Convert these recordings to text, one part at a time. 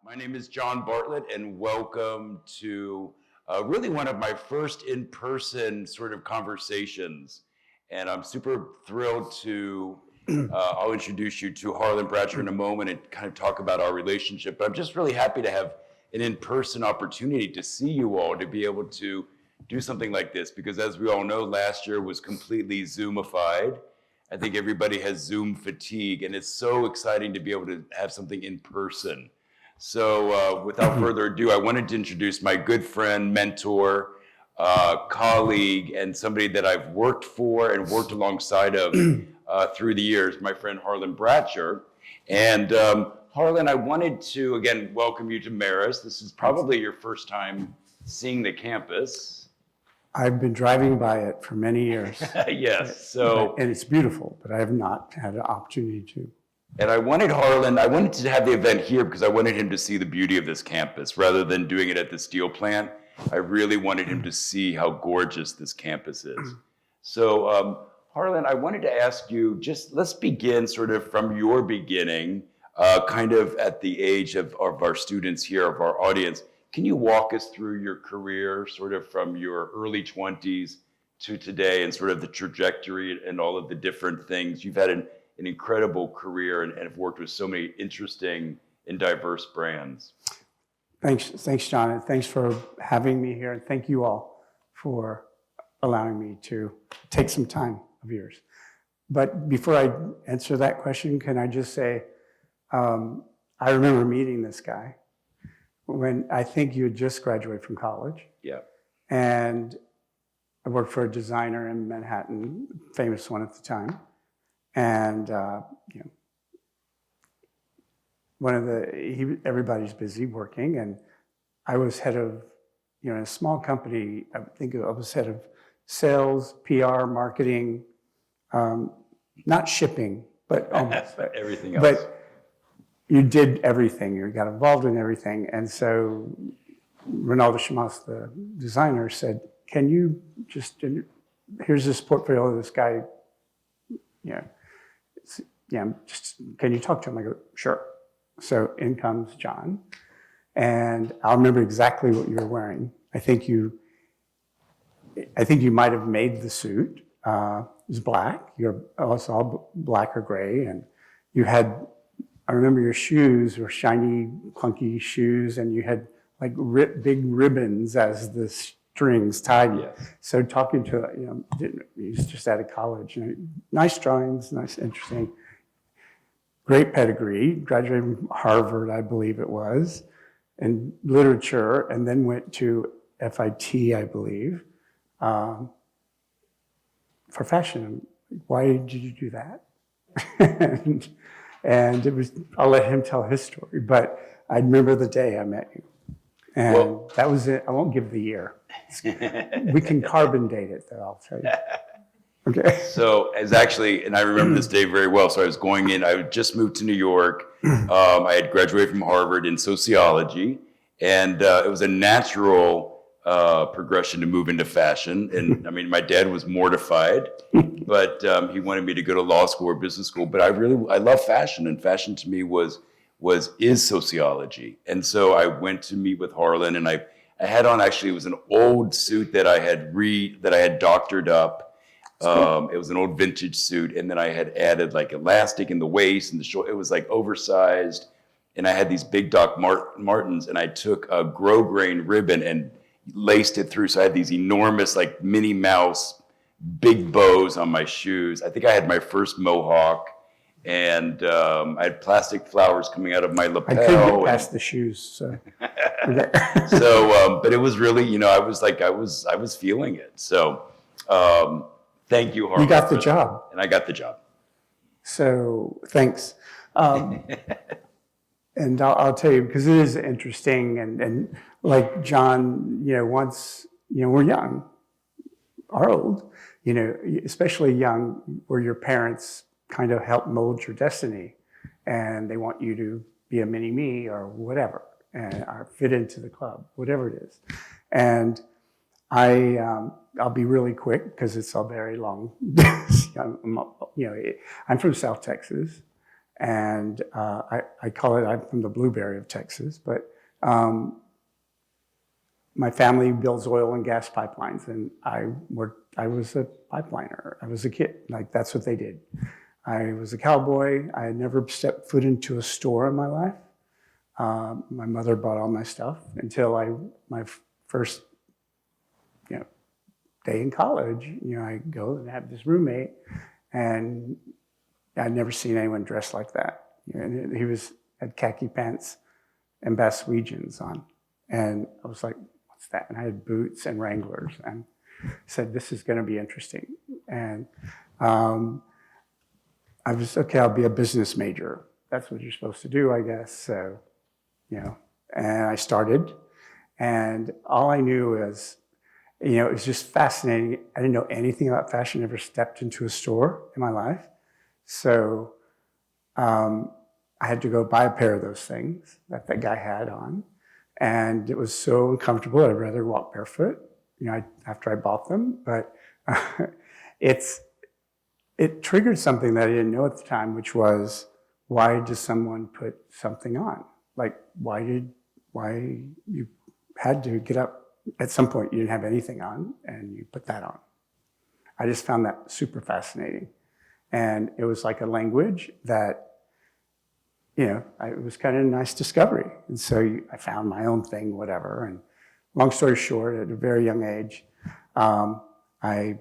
My name is John Bartlett, and welcome to really one of my first in-person sort of conversations. And I'm super thrilled to, I'll introduce you to Harlan Bratcher in a moment and kind of talk about our relationship. But I'm just really happy to have an in-person opportunity to see you all, to be able to do something like this. Because as we all know, last year was completely Zoomified. I think everybody has Zoom fatigue, and it's so exciting to be able to have something in person. So without further ado, I wanted to introduce my good friend, mentor, colleague, and somebody that I've worked for and worked alongside of through the years, my friend Harlan Bratcher. And Harlan, I wanted to, again, welcome you to Marist. This is probably your first time seeing the campus. I've been driving by it for many years. Yes, so. And it's beautiful, but I have not had an opportunity to. And I wanted to have the event here because I wanted him to see the beauty of this campus rather than doing it at the steel plant. I really wanted him to see how gorgeous this campus is. So Harlan, I wanted to ask you, let's begin sort of from your beginning, kind of at the age of our students here, of our audience. Can you walk us through your career sort of from your early 20s to today and sort of the trajectory and all of the different things? You've had an incredible career and have worked with so many interesting and diverse brands. Thanks, John, and thanks for having me here, and thank you all for allowing me to take some time of yours. But before I answer that question, can I just say, I remember meeting this guy when I think you had just graduated from college. Yeah. And I worked for a designer in Manhattan, famous one at the time. And everybody's busy working, and I was head of, in a small company, I think I was head of sales, PR, marketing, not shipping, but almost everything else. But you did everything. You got involved in everything, and so Ronaldo Chamas, the designer, said, "Can you here's this portfolio of this guy, can you talk to him?" I go, "Sure." So in comes John, and I'll remember exactly what you were wearing. I think you might have made the suit. It was black. It was all black or gray, and you had. I remember your shoes were shiny, clunky shoes, and you had like big ribbons as the strings tied. Yes. So talking to he was just out of college. Nice drawings, nice, interesting. Great pedigree, graduated from Harvard, I believe it was, in literature, and then went to FIT, I believe, for fashion. Why did you do that? and it was, I'll let him tell his story, but I remember the day I met you. And that was it. I won't give the year. We can carbon date it, though, I'll tell you. Okay. So and I remember this day very well. So I was going in, I had just moved to New York. I had graduated from Harvard in sociology, and it was a natural progression to move into fashion. And I mean, my dad was mortified, but he wanted me to go to law school or business school. But I love fashion, and fashion to me is sociology. And so I went to meet with Harlan, and I had on, actually, it was an old suit that I had doctored up. It was an old vintage suit, and then I had added like elastic in the waist and the shoulder. It was like oversized, and I had these big Doc Martens, and I took a grosgrain ribbon and laced it through. So I had these enormous, like Minnie Mouse, big bows on my shoes. I think I had my first mohawk, and I had plastic flowers coming out of my lapel. I couldn't get past the shoes, so. So, but it was really, I was feeling it. So. Thank you, Harlan. You got the job. And I got the job. So, thanks. And I'll tell you, because it is interesting, and like John, once, we're young, or old, especially young, where your parents kind of help mold your destiny, and they want you to be a mini-me or whatever, or fit into the club, whatever it is. And I'll be really quick because it's all very long. I'm from South Texas, And I call it, I'm from the blueberry of Texas, but my family builds oil and gas pipelines, and I was a pipeliner. I was a kid, like that's what they did. I was a cowboy. I had never stepped foot into a store in my life. My mother bought all my stuff until my first, day in college. I go and have this roommate, and I'd never seen anyone dressed like that. And he had khaki pants and Baswegians on, and I was like, "What's that?" And I had boots and Wranglers, and said, "This is going to be interesting." And I was okay. I'll be a business major. That's what you're supposed to do, I guess. So, and I started, and all I knew was, it was just fascinating. I didn't know anything about fashion. Never stepped into a store in my life, so I had to go buy a pair of those things that guy had on, and it was so uncomfortable. I'd rather walk barefoot, after I bought them. But it triggered something that I didn't know at the time, which was, why does someone put something on? Like, why you had to get up at some point? You didn't have anything on, and you put that on. I just found that super fascinating, and it was like a language that, it was kind of a nice discovery. And so I found my own thing, whatever. And long story short, at a very young age, I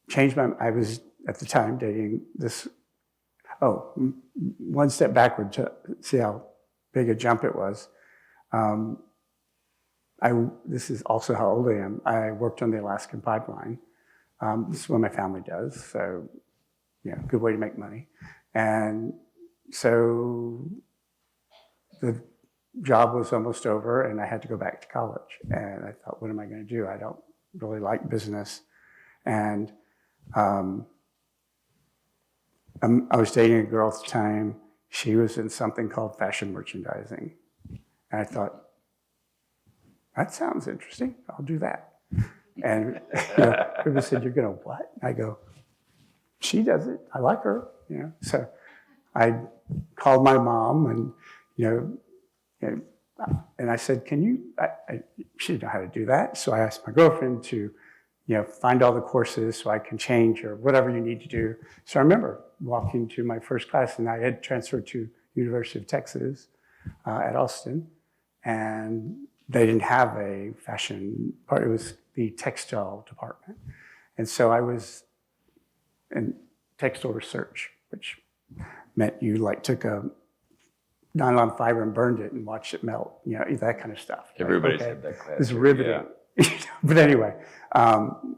changed I was at the time dating this, one step backward to see how big a jump it was. This is also how old I am. I worked on the Alaskan pipeline. This is what my family does. So, good way to make money. And so the job was almost over, and I had to go back to college. And I thought, what am I going to do? I don't really like business. And I was dating a girl at the time. She was in something called fashion merchandising. And I thought, that sounds interesting. I'll do that. And people said, "You're going to what?" I go, "She does it. I like her." So I called my mom, and and I said, "Can you?" She didn't know how to do that, so I asked my girlfriend to, find all the courses so I can change or whatever you need to do. So I remember walking to my first class, and I had transferred to University of Texas at Austin, and they didn't have a fashion part. It was the textile department. And so I was in textile research, which meant you took a nylon fiber and burned it and watched it melt, that kind of stuff. Everybody's had that class. It's riveting. Yeah. But anyway, and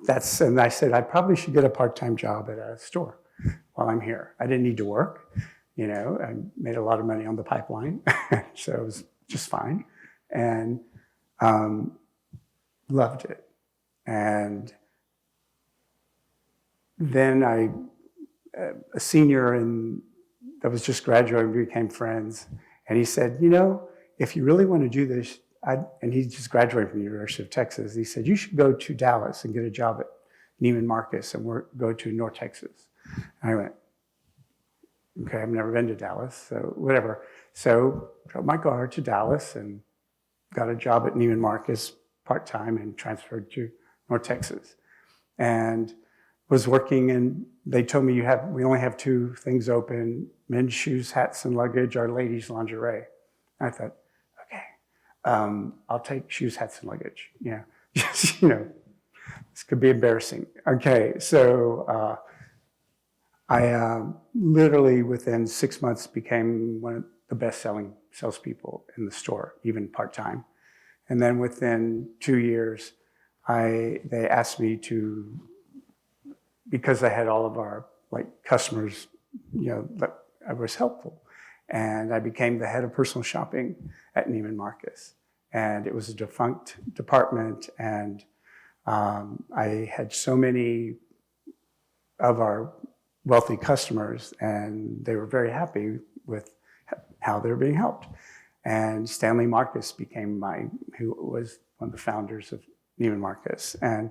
I said, I probably should get a part-time job at a store while I'm here. I didn't need to work. I made a lot of money on the pipeline, so it was just fine. And loved it. And then a senior that was just graduating, we became friends. And he said, if you really want to do this, and he just graduated from the University of Texas, he said, you should go to Dallas and get a job at Neiman Marcus and go to North Texas. And I went, okay, I've never been to Dallas, so whatever. So drove my car to Dallas and got a job at Neiman Marcus part-time and transferred to North Texas. And was working, and they told me we only have two things open: men's shoes, hats, and luggage, or ladies' lingerie. And I thought, okay, I'll take shoes, hats, and luggage. Just, this could be embarrassing. Okay, so I literally within 6 months became one of the best-selling salespeople in the store, even part-time. And then within 2 years, they asked me to, because I had all of our customers, that I was helpful. And I became the head of personal shopping at Neiman Marcus. And it was a defunct department, and I had so many of our wealthy customers, and they were very happy with how they were being helped. And Stanley Marcus became who was one of the founders of Neiman Marcus. And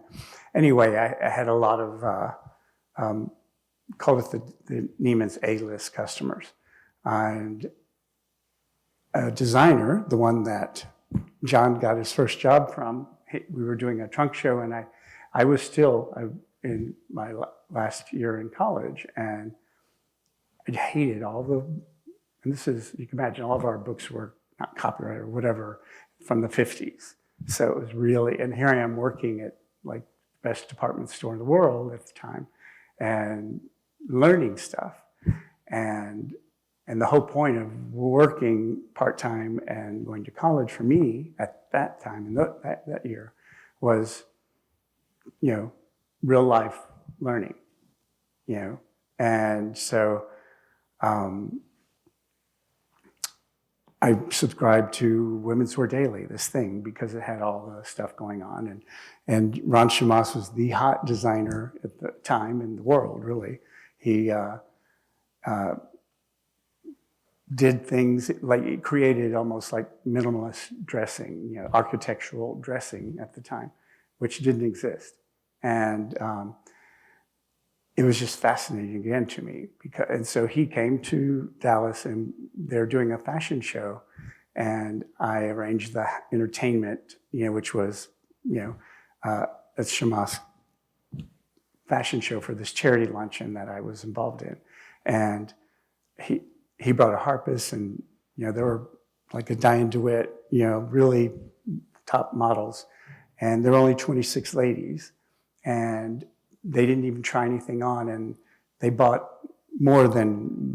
anyway, I had a lot of called it the Neiman's A-list customers. And a designer, the one that John got his first job from, we were doing a trunk show, and I was still in my last year in college, and I hated and this is, you can imagine, all of our books were not copyrighted or whatever from the 50s. So it was really, and here I am working at like the best department store in the world at the time and learning stuff. And the whole point of working part-time and going to college for me at that time, and that year, was, real life learning, And so I subscribed to Women's Wear Daily, this thing, because it had all the stuff going on. And Ron Shamas was the hot designer at the time in the world, really. He did things like, he created almost like minimalist dressing, architectural dressing at the time, which didn't exist. And it was just fascinating again to me. And so he came to Dallas, and they're doing a fashion show, and I arranged the entertainment, which was, a Shamas fashion show for this charity luncheon that I was involved in. And he brought a harpist, and, there were like a Diane DeWitt, really top models. And there were only 26 ladies, and they didn't even try anything on, and they bought more than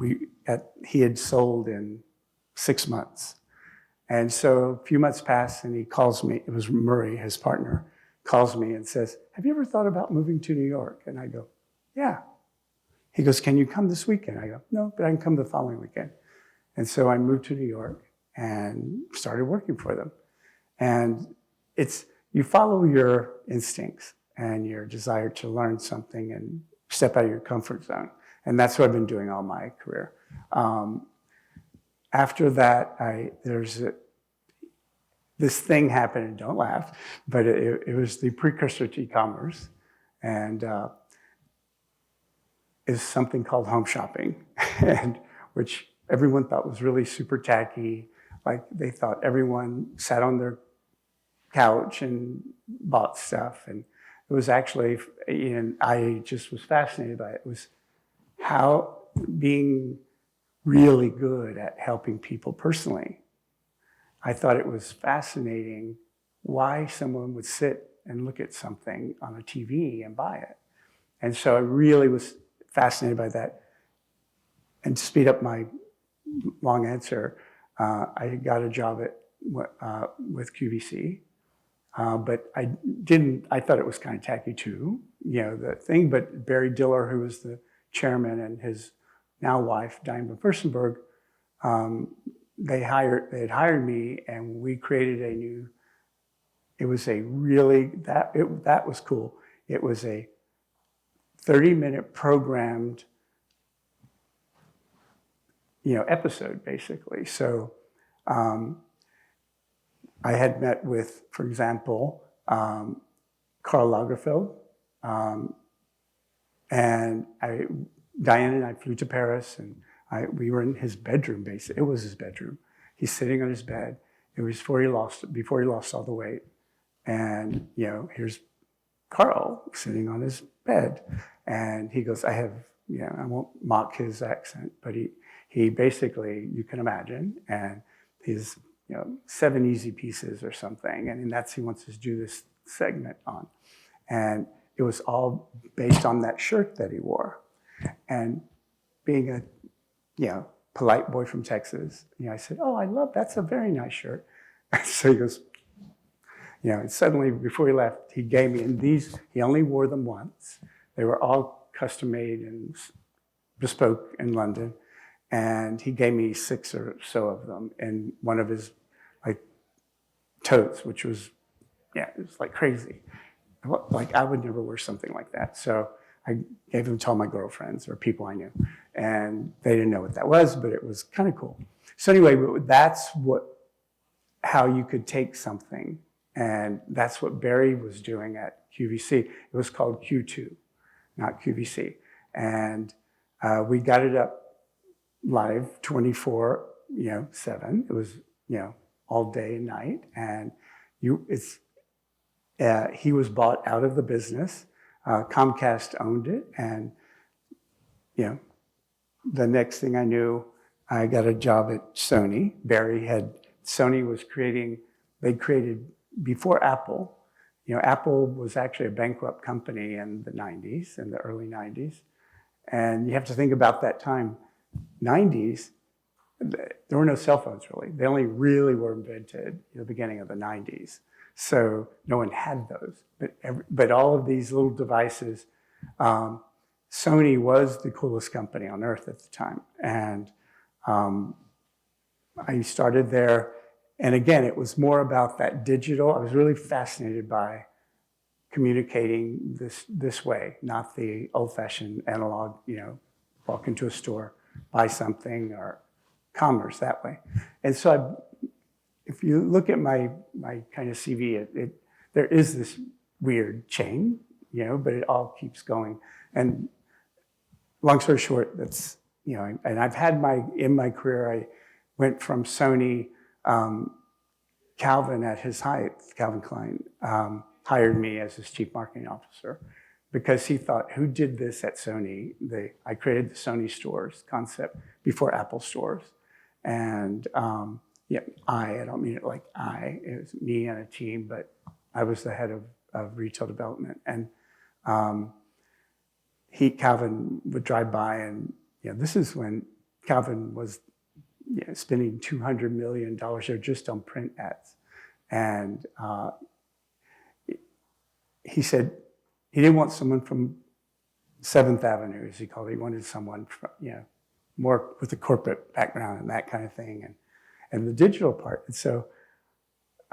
he had sold in 6 months. And so a few months passed, and he calls me. It was Murray, his partner, calls me and says, "Have you ever thought about moving to New York?" And I go, "Yeah." He goes, "Can you come this weekend?" I go, "No, but I can come the following weekend." And so I moved to New York and started working for them. And you follow your instincts and your desire to learn something and step out of your comfort zone. And that's what I've been doing all my career. After that, this thing happened, and don't laugh, but it was the precursor to e-commerce. And is something called home shopping, and which everyone thought was really super tacky. Like, they thought everyone sat on their couch and bought stuff. And it was actually, I just was fascinated by it. It was how being really good at helping people personally. I thought it was fascinating why someone would sit and look at something on a TV and buy it. And so I really was fascinated by that. And to speed up my long answer, I got a job with QVC. But I thought it was kind of tacky too, the thing. But Barry Diller, who was the chairman, and his now wife, Diane von Furstenberg, they had hired me, and we created it was a really, that was cool. It was a 30-minute programmed, episode, basically. So I had met with, for example, Karl Lagerfeld, and Diane and I flew to Paris, and we were in his bedroom, basically. It was his bedroom. He's sitting on his bed. It was before he lost all the weight. And, here's Karl sitting on his bed. And he goes, I won't mock his accent, but he basically, you can imagine, and he's, 7 easy pieces or something. And he wants to do this segment on. And it was all based on that shirt that he wore. And being a, polite boy from Texas, I said, "Oh, that's a very nice shirt." So he goes, and suddenly before he left, he gave me, and he only wore them once. They were all custom made and bespoke in London. And he gave me 6 or so of them in one of his totes, which was, it was like crazy. Like, I would never wear something like that. So I gave them to all my girlfriends or people I knew. And they didn't know what that was, but it was kind of cool. So anyway, that's how you could take something. And that's what Barry was doing at QVC. It was called Q2, not QVC. And We got it up live 24/7. It was, all day and night. And he was bought out of the business. Comcast owned it. And, the next thing I knew, I got a job at Sony. Sony was they created, before Apple, Apple was actually a bankrupt company in the 90s, in the early 90s. And you have to think about that time, 90s, there were no cell phones really. They only really were invented in the beginning of the 90s. So no one had those. But all of these little devices, Sony was the coolest company on earth at the time. And I started there. And again, it was more about that digital. I was really fascinated by communicating this way, not the old-fashioned analog, walk into a store, buy something, or commerce that way. And so if you look at my kind of CV, there is this weird chain, but it all keeps going. And long story short, that's, and I've had in my career, I went from Sony, Calvin at his height, Calvin Klein, hired me as his chief marketing officer because he thought, who did this at Sony? I created the Sony stores concept before Apple stores. And I don't mean it like it was me and a team, but I was the head of retail development. And Calvin would drive by and, this is when Calvin was spending $200 million just on print ads. And he said he didn't want someone from 7th Avenue, as he called it. He wanted someone from, more with a corporate background and that kind of thing, and the digital part. And so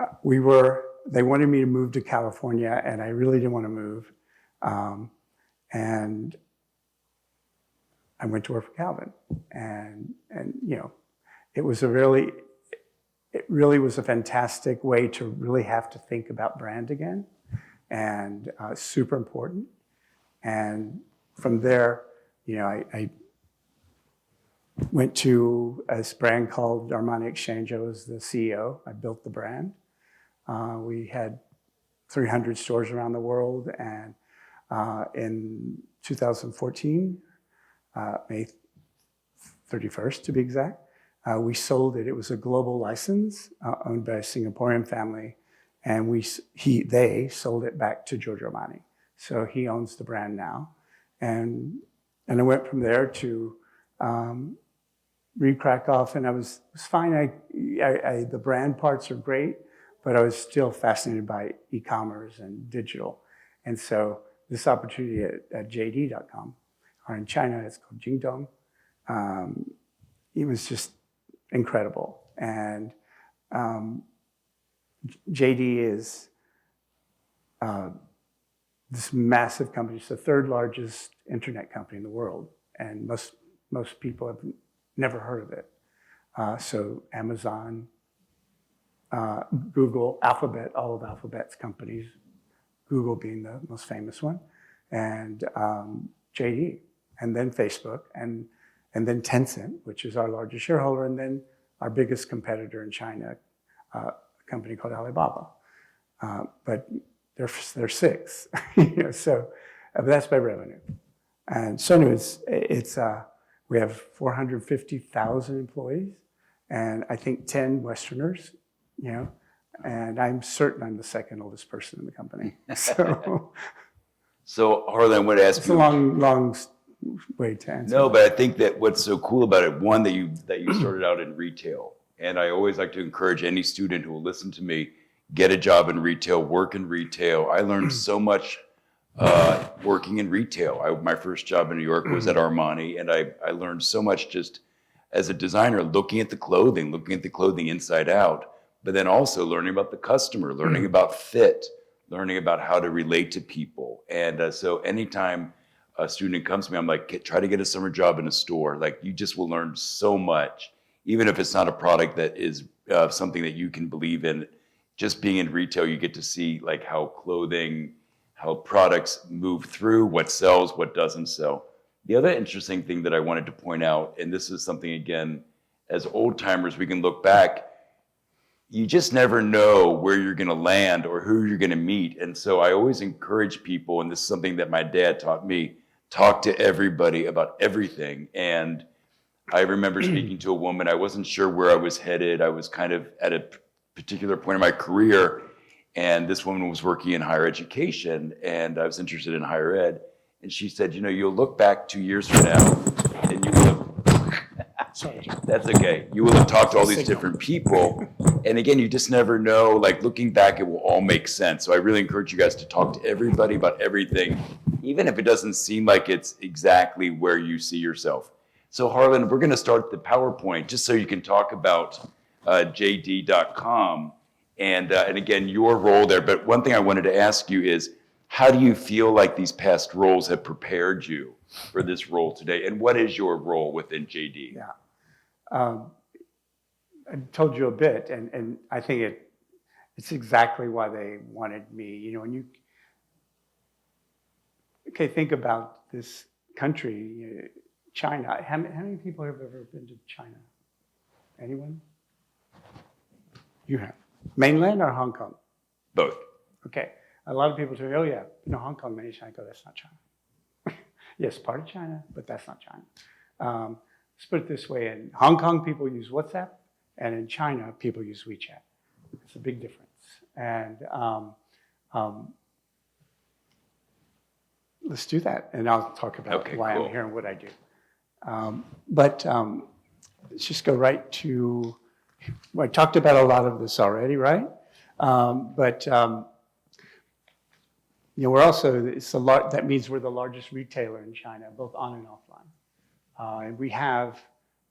they wanted me to move to California, and I really didn't want to move. And I went to work for Calvin, and it really was a fantastic way to really have to think about brand again, and super important. And from there, I went to a brand called Armani Exchange. I was the CEO. I built the brand. We had 300 stores around the world, and in 2014, May 31st to be exact, we sold it. It was a global license owned by a Singaporean family, and they sold it back to Giorgio Armani. So he owns the brand now, and I went from there to read Krakoff, and I was fine. The brand parts are great, but I was still fascinated by e-commerce and digital, and so this opportunity at JD.com, or in China it's called Jingdong. It was just incredible. And JD is this massive company. It's the third largest internet company in the world, and most people have never heard of it. So Amazon, Google, Alphabet, all of Alphabet's companies, Google being the most famous one, and JD, and then Facebook, and then Tencent, which is our largest shareholder, and then our biggest competitor in China, a company called Alibaba. But they're six, so but that's by revenue. And so anyways, we have 450,000 employees, and I think 10 Westerners, and I'm certain I'm the second oldest person in the company. So Harlan, I want to ask it's a long way to answer. No, but I think that what's so cool about it, one, that you started out in retail. And I always like to encourage any student who will listen to me, get a job in retail, work in retail. I learned so much working in retail. My first job in New York was at Armani, and I learned so much just as a designer, looking at the clothing inside out, but then also learning about the customer, learning about fit, learning about how to relate to people. And so anytime a student comes to me, I'm like, try to get a summer job in a store. Like, you just will learn so much, even if it's not a product that is something that you can believe in. Just being in retail, you get to see like how products move through, what sells, what doesn't sell. The other interesting thing that I wanted to point out, and this is something, again, as old timers, we can look back, you just never know where you're going to land or who you're going to meet. And so I always encourage people, and this is something that my dad taught me, talk to everybody about everything. And I remember speaking to a woman, I wasn't sure where I was headed. I was kind of at a particular point in my career, and this woman was working in higher education, and I was interested in higher ed. And she said, you know, you'll look back 2 years from now, and you will have, Sorry. that's okay. You will have talked to all these different people. And again, you just never know, like looking back, it will all make sense. So I really encourage you guys to talk to everybody about everything, even if it doesn't seem like it's exactly where you see yourself. So Harlan, we're gonna start the PowerPoint just so you can talk about JD.com and again, your role there. But one thing I wanted to ask you is, how do you feel like these past roles have prepared you for this role today? And what is your role within JD? Yeah. I told you a bit, and I think it's exactly why they wanted me. You know, when you think about this country, China. How many people have ever been to China? Anyone? You have. Mainland or Hong Kong? Both. Okay. A lot of people say, oh yeah, you know, Hong Kong, many China. I go, that's not China. Yes, part of China, but that's not China. Let's put it this way: in Hong Kong, people use WhatsApp, and in China, people use WeChat. It's a big difference. And let's do that, and I'll talk about why I'm here and what I do. But let's just go right to. Well, I talked about a lot of this already, right? You know, we're also that means we're the largest retailer in China, both on and offline. And we have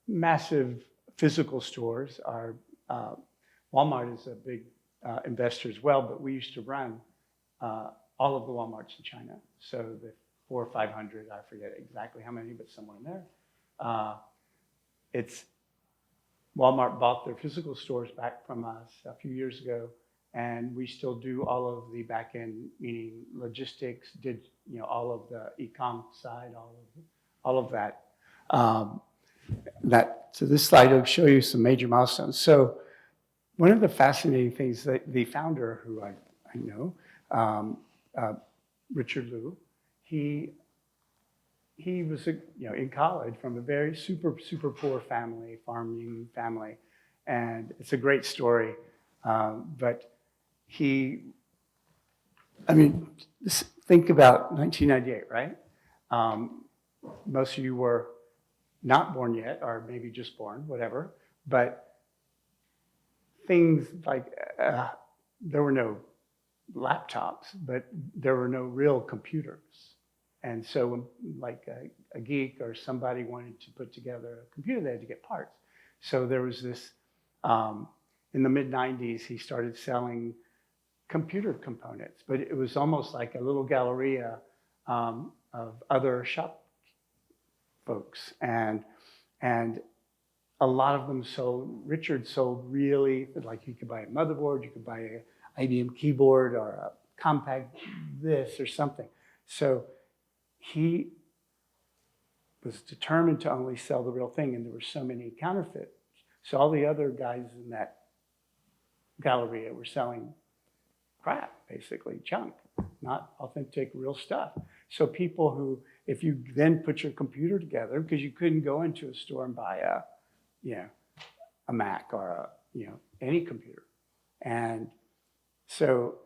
massive physical stores. Our Walmart is a big investor as well, but we used to run all of the Walmarts in China. So the 400 or 500, I forget exactly how many, but somewhere in there. Walmart bought their physical stores back from us a few years ago, and we still do all of the back end, meaning logistics, all of the e-com side, all of that. So this slide will show you some major milestones. So one of the fascinating things that the founder, who I know, Richard Liu, he was in college from a very super poor family, farming family, and it's a great story. But think about 1998, right? Most of you were not born yet, or maybe just born, whatever. But things like there were no laptops, but there were no real computers. And so when like a geek or somebody wanted to put together a computer, they had to get parts. So there was this, in the mid-90s, he started selling computer components, but it was almost like a little galleria of other shop folks. And a lot of them sold, Richard sold really, like you could buy a motherboard, you could buy an IBM keyboard or a compact this or something. So he was determined to only sell the real thing, and there were so many counterfeits. So all the other guys in that galleria were selling crap, basically junk, not authentic, real stuff. So people who, if you then put your computer together, because you couldn't go into a store and buy a Mac or any computer, and so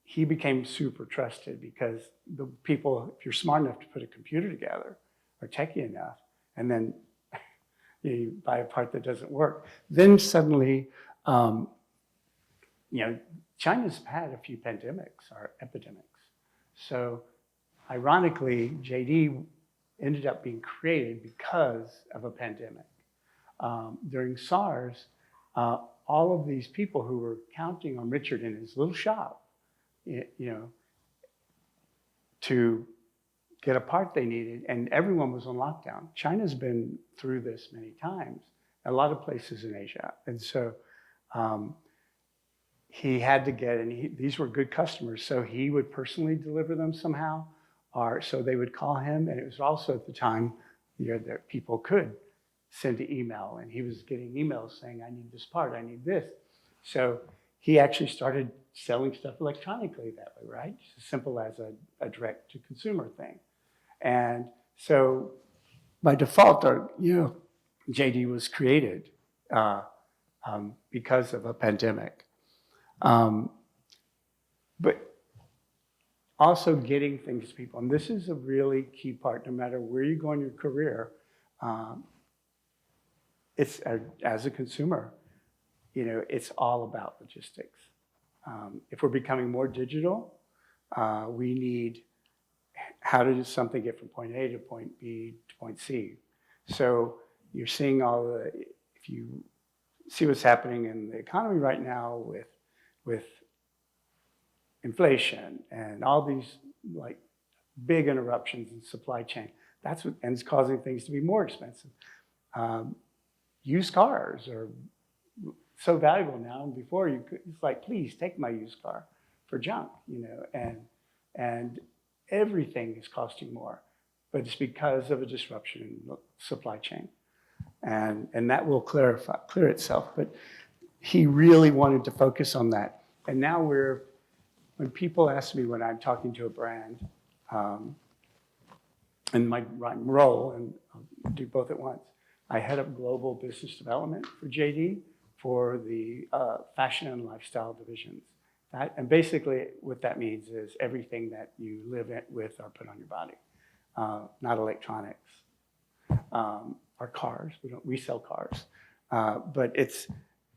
he became super trusted because the people, if you're smart enough to put a computer together, are techie enough, and then you buy a part that doesn't work, then suddenly, China's had a few pandemics or epidemics. So ironically, JD ended up being created because of a pandemic. During SARS, all of these people who were counting on Richard in his little shop, to get a part they needed, and everyone was on lockdown. China's been through this many times, a lot of places in Asia. And so he had to get, and these were good customers, so he would personally deliver them somehow, so they would call him, and it was also at the time that people could send an email, and he was getting emails saying, I need this part, I need this. So he actually started selling stuff electronically that way, right? Just as simple as a direct-to-consumer thing. And so by default, JD was created because of a pandemic. But also getting things to people, and this is a really key part, no matter where you go in your career, it's as a consumer, it's all about logistics. If we're becoming more digital, we need how to do something get from point A to point B to point C. So you're seeing if you see what's happening in the economy right now with inflation and all these like big interruptions in supply chain, and it's causing things to be more expensive. Used cars are so valuable now, and before it's like, please take my used car for junk, and everything is costing more, but it's because of a disruption in the supply chain, and that will clear itself. But he really wanted to focus on that, and now when people ask me when I'm talking to a brand, and my role, and I'll do both at once, I head up global business development for JD for the fashion and lifestyle divisions. And basically what that means is everything that you live with or put on your body, not electronics, or cars. We sell cars, but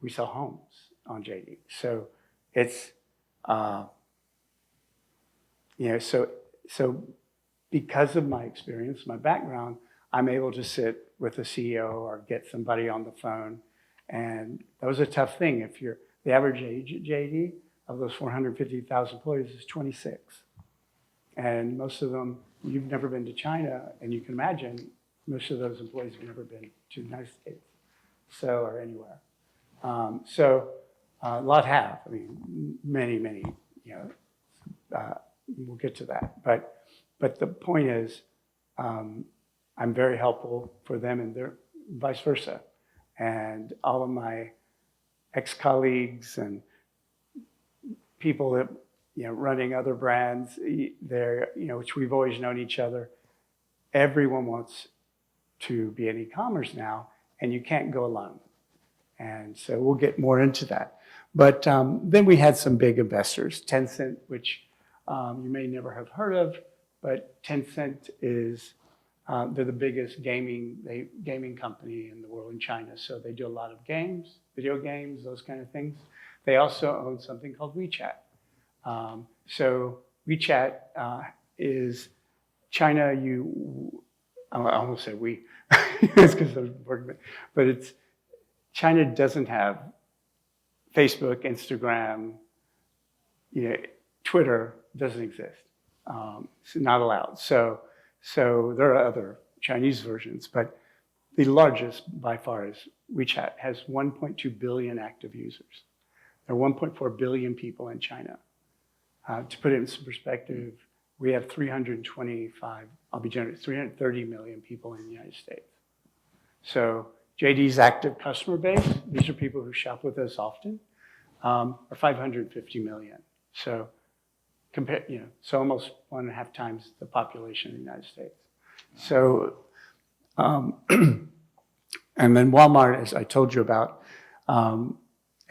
we sell homes on JD. So it's, so because of my experience, my background, I'm able to sit with a CEO or get somebody on the phone. And that was a tough thing. The average age at JD of those 450,000 employees is 26. And most of them, you've never been to China, and you can imagine most of those employees have never been to the United States, or anywhere. So a lot have. I mean, many, we'll get to that. But the point is, I'm very helpful for them and their vice versa. And all of my ex-colleagues and people that, running other brands, which we've always known each other, everyone wants to be in e-commerce now, and you can't go alone. And so we'll get more into that. But then we had some big investors, Tencent, which you may never have heard of, but Tencent is, they're the biggest gaming company in the world in China. So they do a lot of games, video games, those kind of things. They also own something called WeChat. So WeChat is China. I almost said we, it's because I was working, but China doesn't have Facebook, Instagram, Twitter doesn't exist. It's not allowed. So there are other Chinese versions, but the largest by far is WeChat, has 1.2 billion active users. There are 1.4 billion people in China. To put it in some perspective, we have 330 million people in the United States. So JD's active customer base, these are people who shop with us often, are 550 million. So so almost 1.5 times the population of the United States. So, and then Walmart, as I told you about, and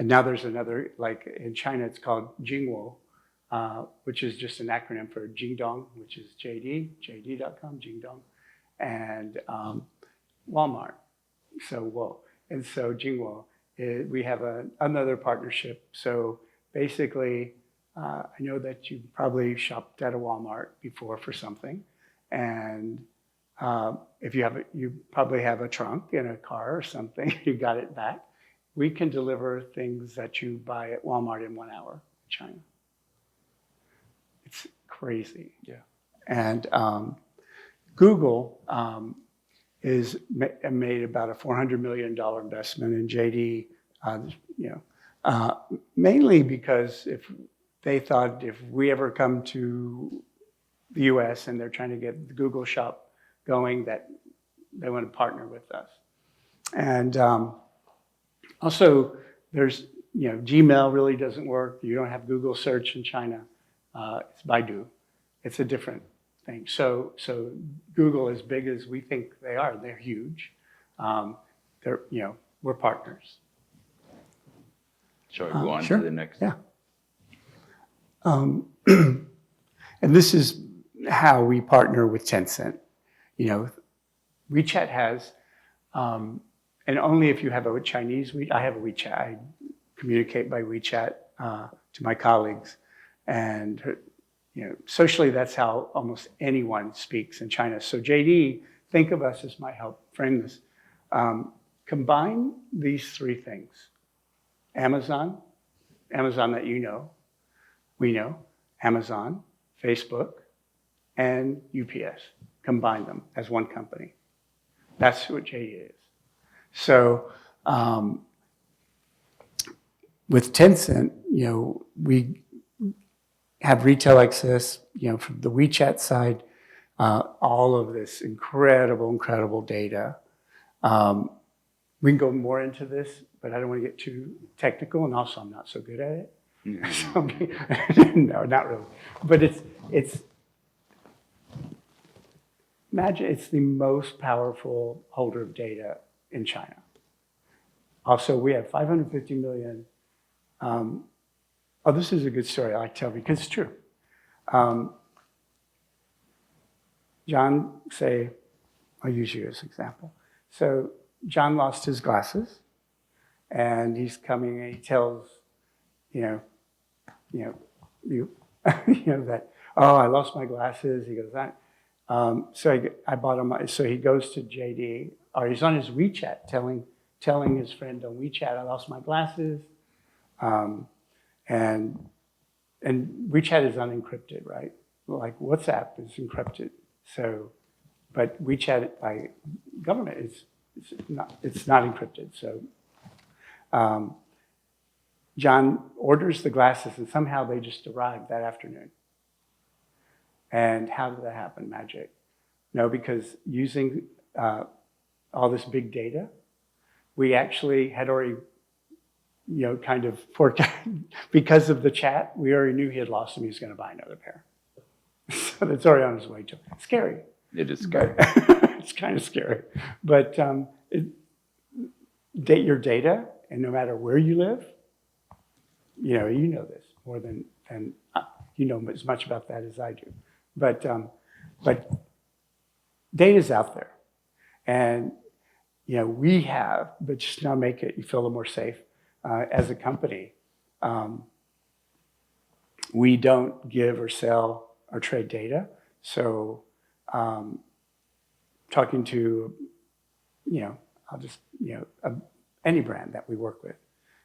now there's another, like in China, it's called Jingwo, which is just an acronym for Jingdong, which is JD, JD.com, Jingdong, and Walmart. So Jingwo, we have another partnership. So basically, I know that you probably shopped at a Walmart before for something, and if you probably have a trunk in a car or something, you got it back. We can deliver things that you buy at Walmart in 1 hour in China. It's crazy. Yeah. And Google made about a $400 million investment in JD, mainly because if they thought if we ever come to the US, and they're trying to get the Google shop going, that they want to partner with us. And also, there's, Gmail really doesn't work. You don't have Google search in China. It's Baidu. It's a different thing. So Google, as big as we think they are, they're huge. We're partners. Shall we go on sure. to the next? Yeah. And this is how we partner with Tencent. WeChat has, and only if you have a Chinese, I have a WeChat. I communicate by WeChat to my colleagues. And socially, that's how almost anyone speaks in China. So JD, think of us, this might help frame this. Combine these three things. Amazon that we know, Amazon, Facebook, and UPS. Combine them as one company. That's what JD is. So with Tencent, we have retail access, from the WeChat side, all of this incredible data. We can go more into this, but I don't want to get too technical, and also I'm not so good at it. No, not really. But imagine it's the most powerful holder of data in China. Also, we have 550 million. This is a good story I like to tell because it's true. John, I'll use you as an example. So John lost his glasses, and he's coming and he tells, you that, I lost my glasses. He goes, so I bought him. So he goes to JD, or he's on his WeChat telling his friend on WeChat, I lost my glasses. And WeChat is unencrypted, right? Like WhatsApp is encrypted. So, but WeChat by government it's not encrypted. So John orders the glasses, and somehow they just arrived that afternoon. And how did that happen? Magic? No, because using all this big data, we actually had already, kind of forecast, because of the chat, we already knew he had lost them. He was going to buy another pair. So that's already on his way to him. Scary. It is scary. It's kind of scary. But date your data, and no matter where you live, you know this more than you know as much about that as I do. But data's out there, and we have, but just now make it you feel a little more safe as a company. We don't give or sell or trade data. So talking to I'll just any brand that we work with,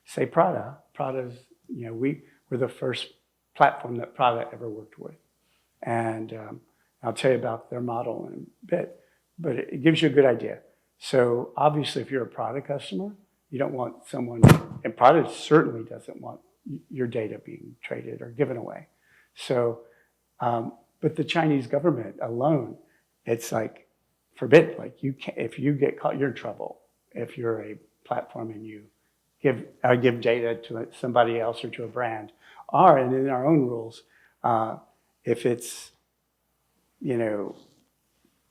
say Prada's we're the first platform that Prada ever worked with. And I'll tell you about their model in a bit, but it gives you a good idea. So obviously, if you're a Prada customer, you don't want someone, and Prada certainly doesn't want your data being traded or given away. So, but the Chinese government alone, it's like forbidden. Like if you get caught, you're in trouble. If you're a platform and you give data to somebody else or to a brand, and in our own rules, if it's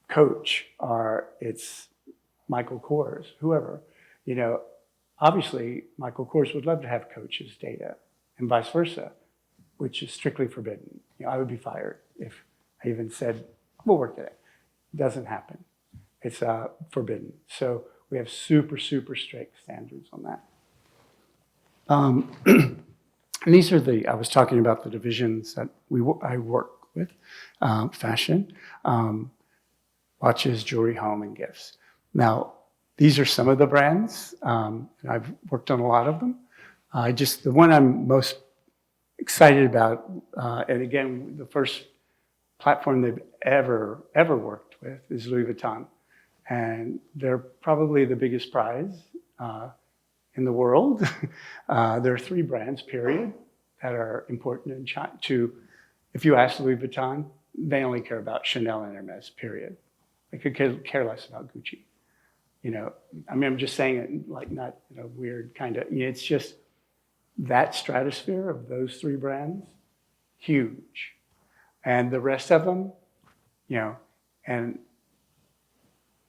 Coach or it's Michael Kors, whoever, obviously Michael Kors would love to have Coach's data and vice versa, which is strictly forbidden. I would be fired if I even said, we'll work at it. It doesn't happen. It's forbidden. So we have super, super strict standards on that. And these are I was talking about the divisions that I work with, fashion, watches, jewelry, home, and gifts. Now, these are some of the brands. And I've worked on a lot of them. The one I'm most excited about, and again, the first platform they've ever worked with is Louis Vuitton. And they're probably the biggest prize in the world. There are 3 brands, period, that are important in China. If you ask Louis Vuitton, they only care about Chanel and Hermes, period. They could care less about Gucci. I mean, I'm just saying it like not in a weird kind of, it's just that stratosphere of those three brands, huge. And the rest of them, and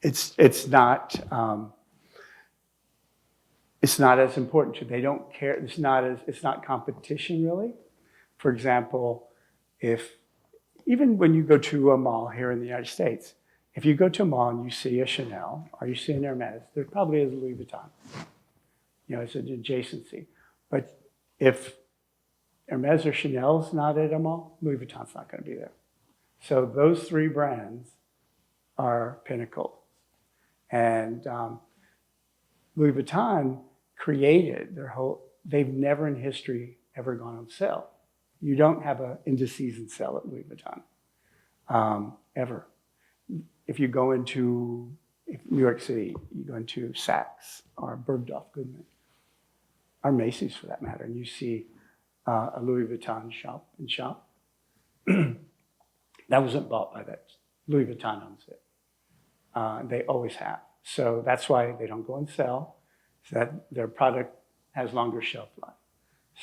it's not as important to, they don't care, it's not competition really. For example, even when you go to a mall here in the United States, if you go to a mall and you see a Chanel or you see an Hermes, there probably is a Louis Vuitton. It's an adjacency. But if Hermes or Chanel's not at a mall, Louis Vuitton's not going to be there. So those three brands are pinnacle. And Louis Vuitton created they've never in history ever gone on sale. You don't have an end-of-season sale at Louis Vuitton, ever. If you go into New York City, you go into Saks or Bergdorf Goodman, or Macy's for that matter, and you see a Louis Vuitton shop, that wasn't bought by that. Louis Vuitton owns it. They always have. So that's why they don't go on sale, so that their product has longer shelf life.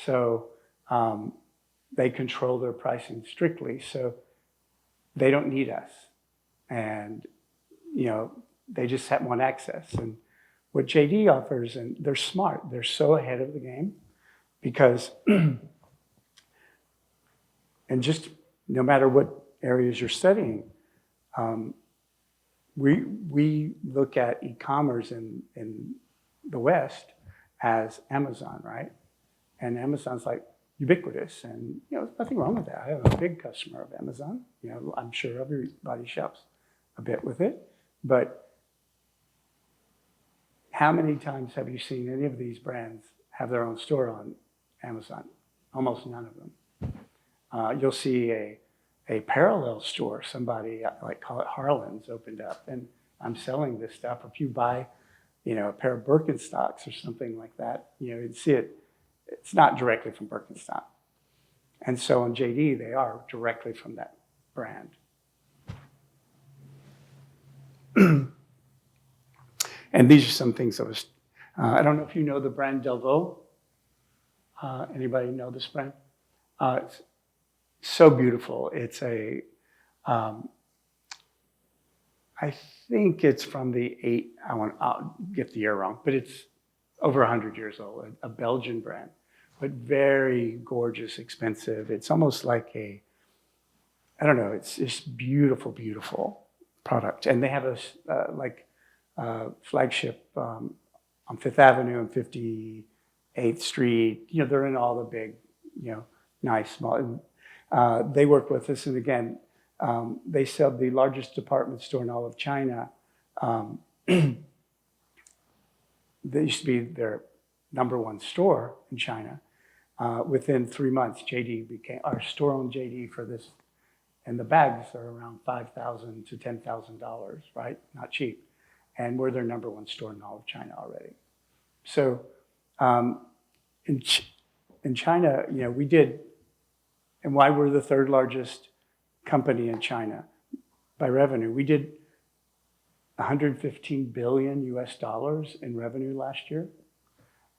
So they control their pricing strictly, so they don't need us. And, they just want access. And what JD offers, and they're smart, they're so ahead of the game because, and just no matter what areas you're studying, we look at e-commerce in the West as Amazon, right? And Amazon's like ubiquitous, and there's nothing wrong with that. I have a big customer of Amazon. I'm sure everybody shops a bit with it, but how many times have you seen any of these brands have their own store on Amazon? Almost none of them. You'll see a parallel store, somebody, call it Harlan's, opened up, and I'm selling this stuff. If you buy, a pair of Birkenstocks or something like that, you'd see it. It's not directly from Birkenstock. And so on JD, they are directly from that brand. And these are some things I don't know if you know the brand Delvaux. Anybody know this brand? It's so beautiful. It's I think it's from I'll get the year wrong, but it's over 100 years old, a Belgian brand, but very gorgeous, expensive. It's almost like it's just beautiful, beautiful product. And they have a flagship on Fifth Avenue and 58th Street. They're in all the big, nice, small. They work with us, and again, they sell the largest department store in all of China. They used to be their number one store in China. Within 3 months, JD became our store-owned JD for this, and the bags are around $5,000 to $10,000, right? Not cheap, and we're their number one store in all of China already. So, in China, we did, and why we're the third largest company in China by revenue, we did $115 billion US in revenue last year,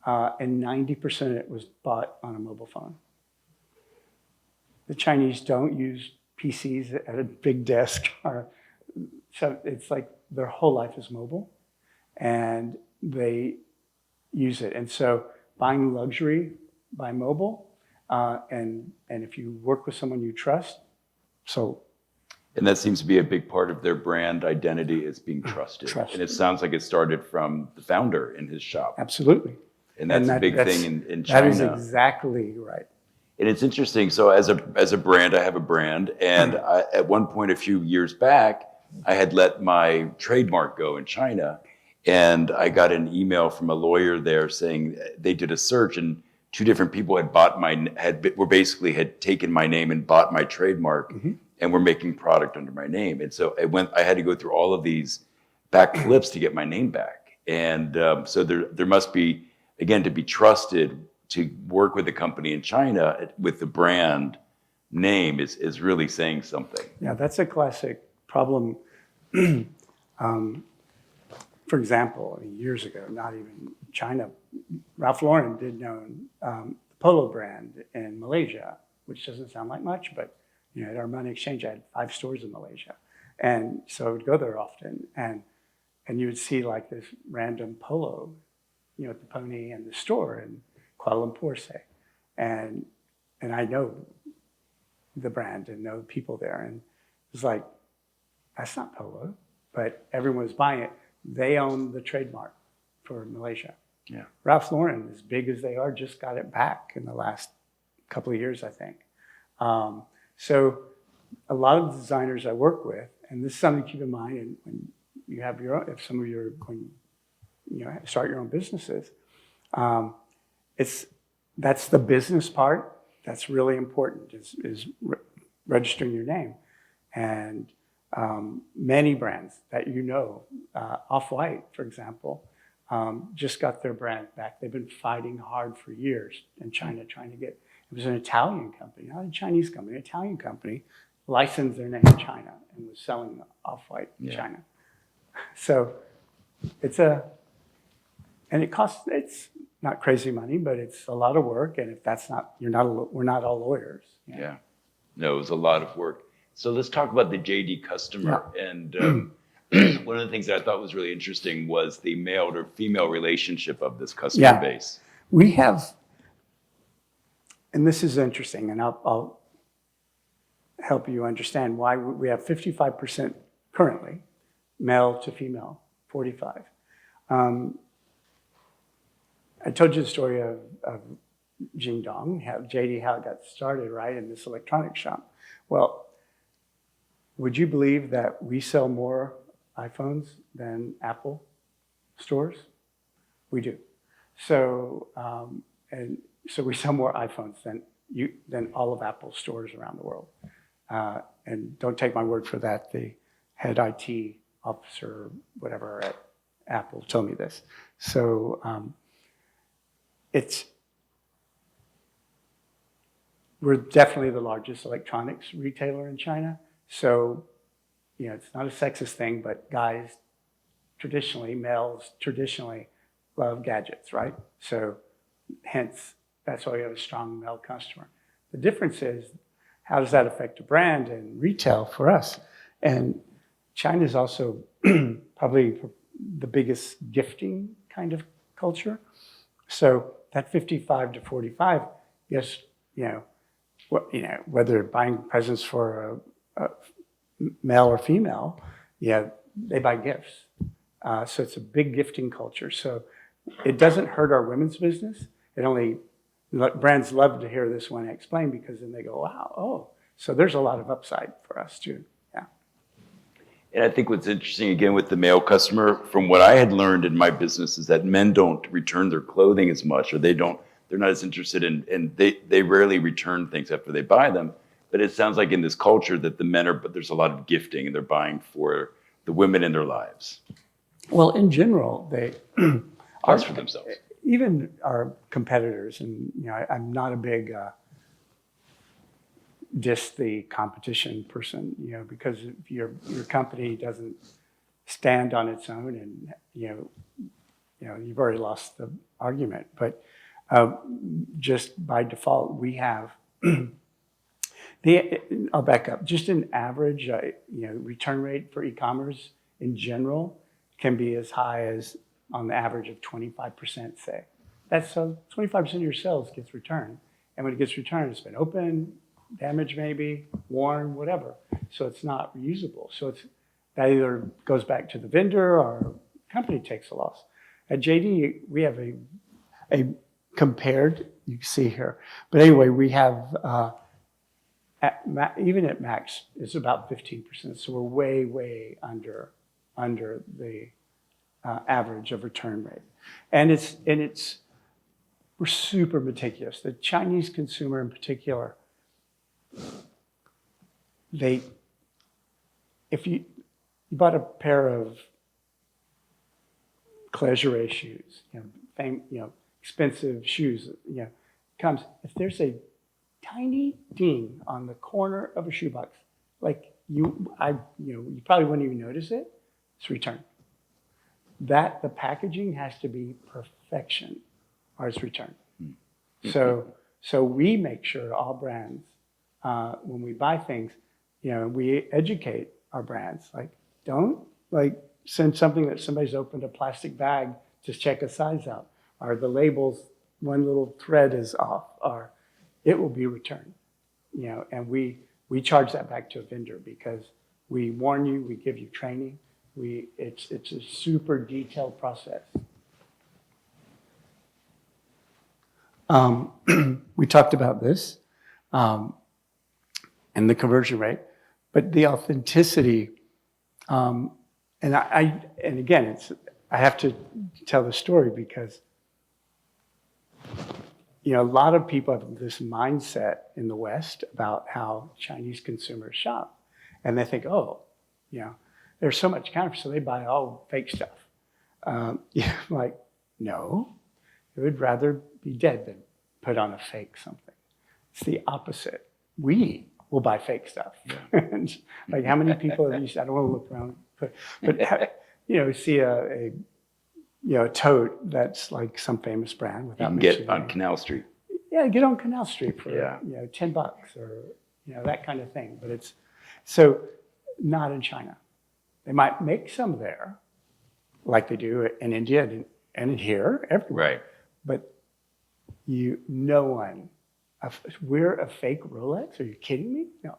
and 90% of it was bought on a mobile phone. The Chinese don't use PCs at a big desk, so it's like their whole life is mobile, and they use it. And so buying luxury by mobile, and if you work with someone you trust, so. And that seems to be a big part of their brand identity is being trusted. And it sounds like it started from the founder in his shop. Absolutely. And that's a big thing in China. That is exactly right. And it's interesting. So as a brand, I have a brand. And at one point a few years back, I had let my trademark go in China. And I got an email from a lawyer there saying they did a search and 2 different people had had taken my name and bought my trademark. Mm-hmm. And were making product under my name. And so I had to go through all of these back flips to get my name back. And so there must be, again, to be trusted, to work with a company in China with the brand name is really saying something. Yeah, that's a classic problem. For example, years ago, not even China, Ralph Lauren did own the Polo brand in Malaysia, which doesn't sound like much, but at our money exchange, I had 5 stores in Malaysia. And so I would go there often, and you would see like this random Polo, at the Pony in the store in Kuala Lumpur, say. And I know the brand and know people there. And it's like, that's not Polo, but everyone was buying it. They own the trademark for Malaysia. Yeah. Ralph Lauren, as big as they are, just got it back in the last couple of years, I think. So a lot of the designers I work with, and this is something to keep in mind, and when you have your own, if some of you are going, start your own businesses, that's the business part. That's really important, is registering your name. And many brands that Off-White, for example, just got their brand back. They've been fighting hard for years in China, trying to get, it was an Italian company, not a Chinese company, an Italian company, licensed their name in China and was selling Off-White in China. So and it costs, it's not crazy money, but it's a lot of work. And if that's not, we're not all lawyers. Yeah. No, it was a lot of work. So let's talk about the JD customer. Yeah. And one of the things that I thought was really interesting was the male or female relationship of this customer base. We have, and this is interesting, and I'll help you understand why we have 55% currently, male to female, 45. I told you the story of Jingdong, how JD, how it got started, right, in this electronics shop. Well, would you believe that we sell more iPhones than Apple stores? We do. So, so we sell more iPhones than all of Apple's stores around the world. And don't take my word for that. The head IT officer, whatever, at Apple told me this. So we're definitely the largest electronics retailer in China. So, it's not a sexist thing, but guys males traditionally love gadgets, right? So hence, that's why we have a strong male customer. The difference is, how does that affect a brand and retail for us? And China is also probably the biggest gifting kind of culture. So that 55 to 45, yes, whether buying presents for a male or female, they buy gifts. So it's a big gifting culture. So it doesn't hurt our women's business. Brands love to hear this when I explain, because then they go, wow, so there's a lot of upside for us too. Yeah. And I think what's interesting, again, with the male customer, from what I had learned in my business, is that men don't return their clothing as much, or they're not as interested in they rarely return things after they buy them. But it sounds like in this culture that the men but there's a lot of gifting, and they're buying for the women in their lives. Well, in general, they are for themselves. Even our competitors, and I'm not a big diss the competition person, because if your company doesn't stand on its own, and you've already lost the argument. But just by default, we have I'll back up. Just an average, return rate for e-commerce in general can be as high as, on the average of 25%, say. That's so 25% of your sales gets returned. And when it gets returned, it's been open, damaged maybe, worn, whatever. So it's not reusable. So that either goes back to the vendor or company takes a loss. At JD, we have a compared, you can see here. But anyway, we have, even at max, it's about 15%. So we're way, way under the average of return rate. And we're super meticulous. The Chinese consumer in particular, if you bought a pair of Clergeray shoes, expensive shoes, if there's a tiny ding on the corner of a shoebox. Like you probably wouldn't even notice it. It's returned. The packaging has to be perfection or it's returned. So we make sure all brands, when we buy things, we educate our brands. Like, don't send something that somebody's opened a plastic bag to check a size out, or the labels, one little thread is off, or it will be returned. And we charge that back to a vendor because we warn you, we give you training. It's a super detailed process. We talked about this and the conversion rate, but the authenticity. And again, I have to tell the story because a lot of people have this mindset in the West about how Chinese consumers shop, and they think, there's so much counterfeit, so they buy all fake stuff. Like, no, they would rather be dead than put on a fake something. It's the opposite. We will buy fake stuff. And like, how many people have you seen? I don't want to look around, but see a tote that's like some famous brand without get on Canal Street. Yeah, get on Canal Street for $10 or that kind of thing. But it's so not in China. They might make some there, like they do in India and here, everywhere. Right. But no one. We're a fake Rolex? Are you kidding me? No.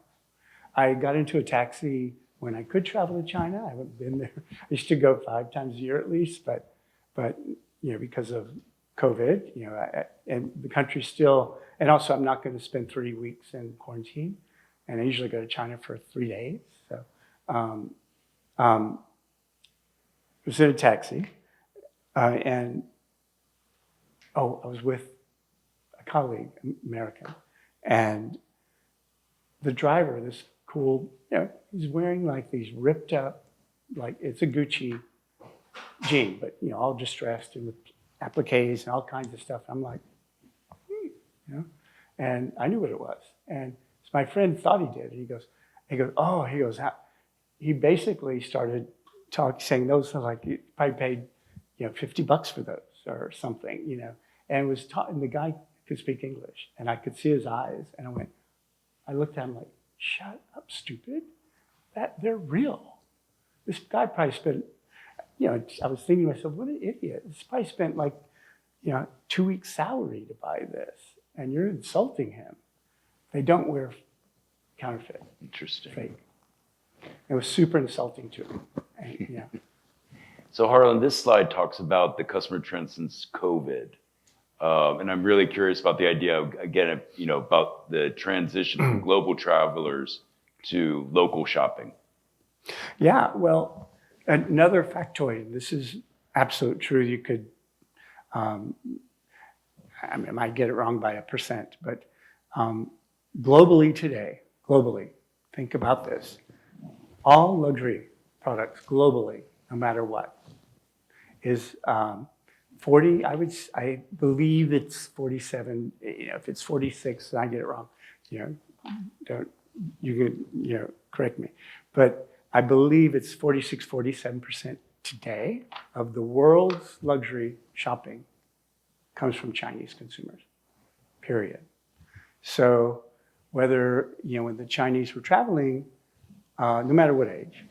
I got into a taxi when I could travel to China. I haven't been there. I used to go 5 times a year at least, but because of COVID, and the country's still, and also I'm not going to spend 3 weeks in quarantine, and I usually go to China for 3 days. So I was in a taxi, and I was with a colleague, American, and the driver, this cool, he's wearing like these ripped up, like it's a Gucci jean, but all distressed and with appliques and all kinds of stuff. I'm like, and I knew what it was. And so my friend thought he did. And he basically started saying those are like, you probably paid, $50 for those or something, and was and the guy could speak English and I could see his eyes. And I looked at him like, shut up, stupid. They're real. This guy probably spent, I was thinking to myself, what an idiot. This probably spent 2 weeks' salary to buy this, and you're insulting him. They don't wear counterfeit. Interesting. Fake. It was super insulting to him. And, So Harlan, this slide talks about the customer trend since COVID. And I'm really curious about the idea, again, about the transition from global travelers to local shopping. Yeah, well, another factoid, this is absolute truth. You could, I might get it wrong by 1%, but globally today, think about this. All luxury products globally, no matter what, is 40, I believe it's 47, if it's 46, I get it wrong, you could, correct me. But I believe it's 46, 47% today of the world's luxury shopping comes from Chinese consumers, period. So whether, when the Chinese were traveling, no matter what age,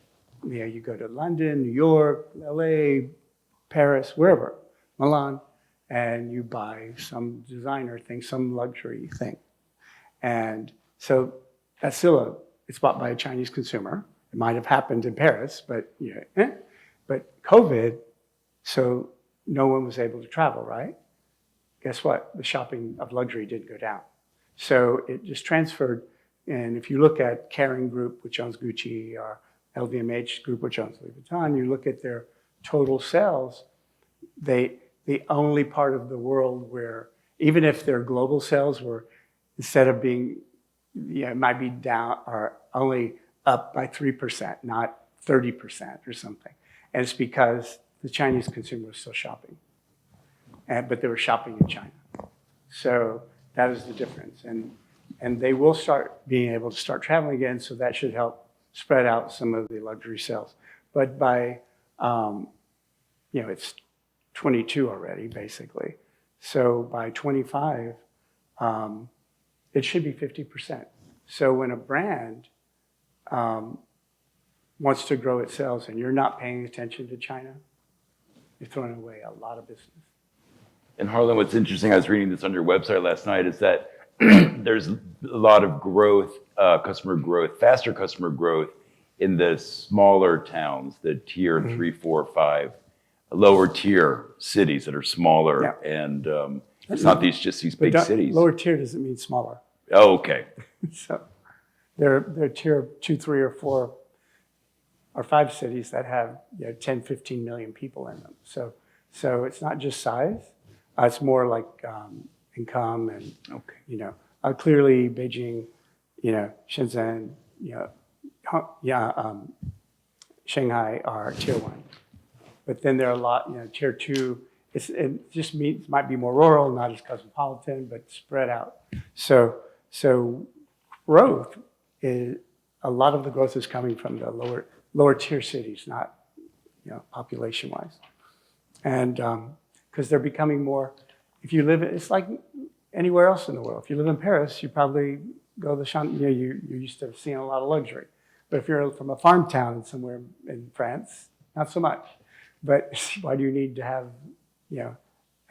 you go to London, New York, LA, Paris, wherever, Milan, and you buy some designer thing, some luxury thing. And so that's still it's bought by a Chinese consumer. It might have happened in Paris, but but COVID, so no one was able to travel, right? Guess what? The shopping of luxury didn't go down. So it just transferred. And if you look at Kering Group, which owns Gucci, or LVMH Group, which owns Louis Vuitton, you look at their total sales, the only part of the world where, even if their global sales were, instead of being, it might be down or only up by 3%, not 30% or something. And it's because the Chinese consumer was still shopping, but they were shopping in China. So that is the difference. And and they will start being able to start traveling again. So that should help spread out some of the luxury sales. But by, it's 22 already, basically. So by 25, it should be 50%. So when a brand wants to grow its sales and you're not paying attention to China, you're throwing away a lot of business. And Harlan, what's interesting, I was reading this on your website last night, is that there's a lot of growth, customer growth, faster customer growth in the smaller towns, the tier 3, 4, 5, lower tier cities that are smaller. Yeah. And it's not these big cities. Lower tier doesn't mean smaller. Oh, okay. So they're tier 2, 3, or 4 or 5 cities that have 10, 15 million people in them. So it's not just size. It's more like income and, clearly Beijing, Shenzhen, Shanghai are tier 1. But then there are a lot, tier 2, it just means might be more rural, not as cosmopolitan, but spread out. So growth is, a lot of the growth is coming from the lower tier cities, not, population wise. And because they're becoming more, if you live, it's like anywhere else in the world. If you live in Paris, you probably go to the, you're used to seeing a lot of luxury. But if you're from a farm town somewhere in France, not so much. But why do you need to have, an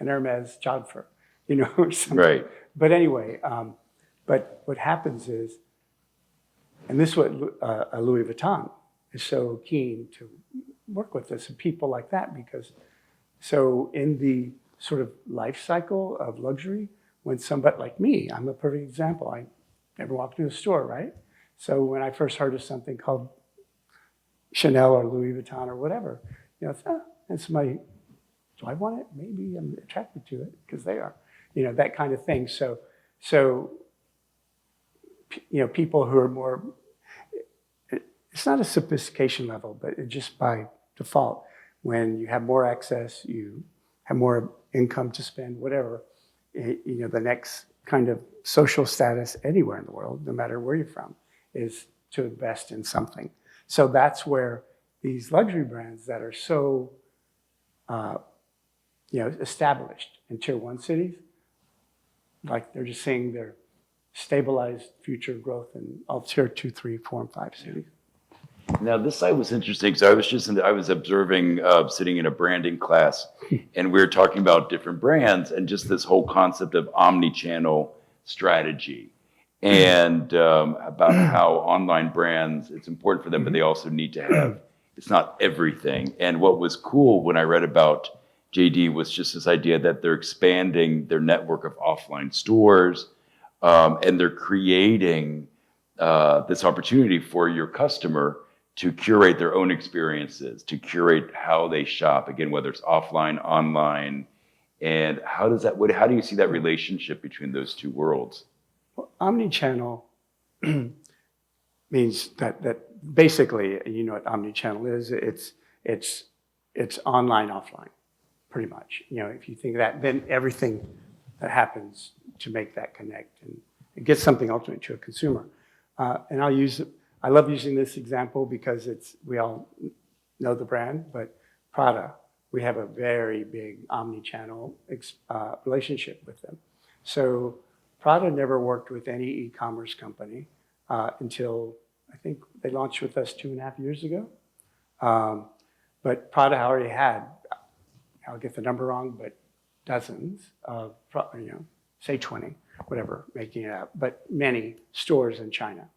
Hermes Jodhpur, or something? Right. But anyway, but what happens is, and this is what Louis Vuitton is so keen to work with us and people like that, because so in the sort of life cycle of luxury, when somebody like me, I'm a perfect example. I never walked into a store, right? So when I first heard of something called Chanel or Louis Vuitton or whatever, and somebody, do I want it? Maybe I'm attracted to it because they are, that kind of thing. So people who are more, it's not a sophistication level, but it just by default, when you have more access, you have more income to spend, whatever, the next kind of social status anywhere in the world, no matter where you're from, is to invest in something. So that's where these luxury brands that are so, established in tier 1 cities, like they're just saying they're stabilized future growth in all tier 2, 3, 4, and 5 cities. Now, this site was interesting because I was observing, sitting in a branding class, and we were talking about different brands and just this whole concept of omnichannel strategy, and about how online brands, it's important for them, but they also need to have, it's not everything. And what was cool when I read about JD was just this idea that they're expanding their network of offline stores, and they're creating this opportunity for your customer to curate their own experiences, to curate how they shop, again, whether it's offline, online, and how do you see that relationship between those two worlds? Well, omnichannel means that basically, what omnichannel is, it's online, offline, pretty much. If you think that, then everything that happens to make that connect and get something ultimately to a consumer. And I love using this example because we all know the brand, but Prada, we have a very big omni-channel relationship with them. So Prada never worked with any e-commerce company until I think they launched with us 2.5 years ago. But Prada already had, I'll get the number wrong, but dozens of, say 20, whatever, making it up, but many stores in China.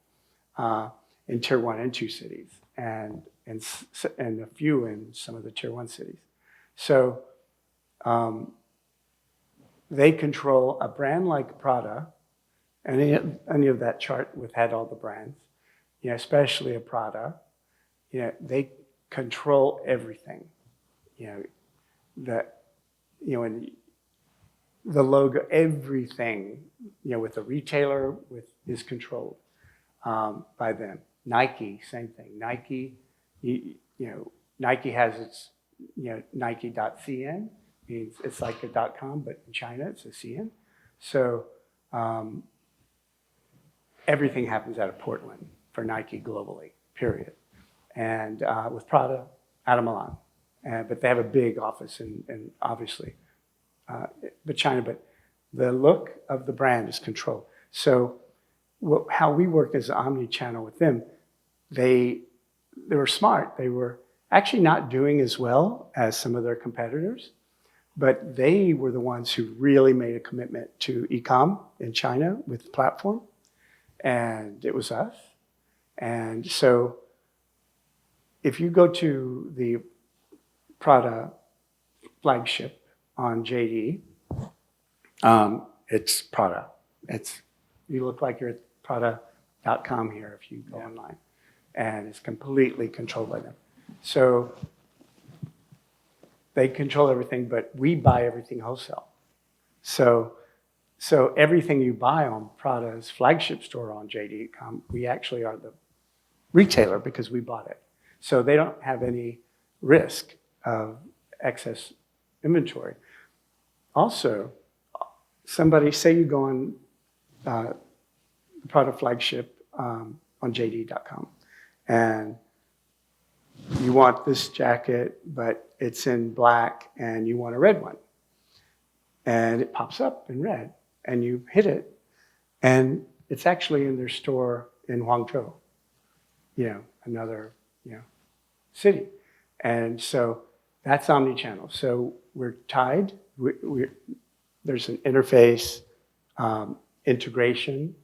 In tier 1 and 2 cities, and a few in some of the tier 1 cities. So they control a brand like Prada, and any of that chart had all the brands, especially a Prada, they control everything. And the logo, everything, with the retailer is controlled by them. Nike, same thing. Nike, Nike has its, Nike.cn, means it's like a .com, but in China it's a CN. So everything happens out of Portland for Nike globally, period. And with Prada, out of Milan. But they have a big office in obviously, but China. But the look of the brand is controlled. So how we worked as an omni-channel with them, they were smart. They were actually not doing as well as some of their competitors, but they were the ones who really made a commitment to e-com in China with the platform, and it was us. And so if you go to the Prada flagship on JD, it's Prada. You look like you're at Prada.com here if you go online. And it's completely controlled by them. So they control everything, but we buy everything wholesale. So everything you buy on Prada's flagship store on JD.com, we actually are the retailer because we bought it. So they don't have any risk of excess inventory. Also, somebody, say you go on the Prada flagship on JD.com and you want this jacket, but it's in black and you want a red one. And it pops up in red and you hit it and it's actually in their store in Guangzhou, another, city. And so that's omnichannel. So we're tied. There's an interface integration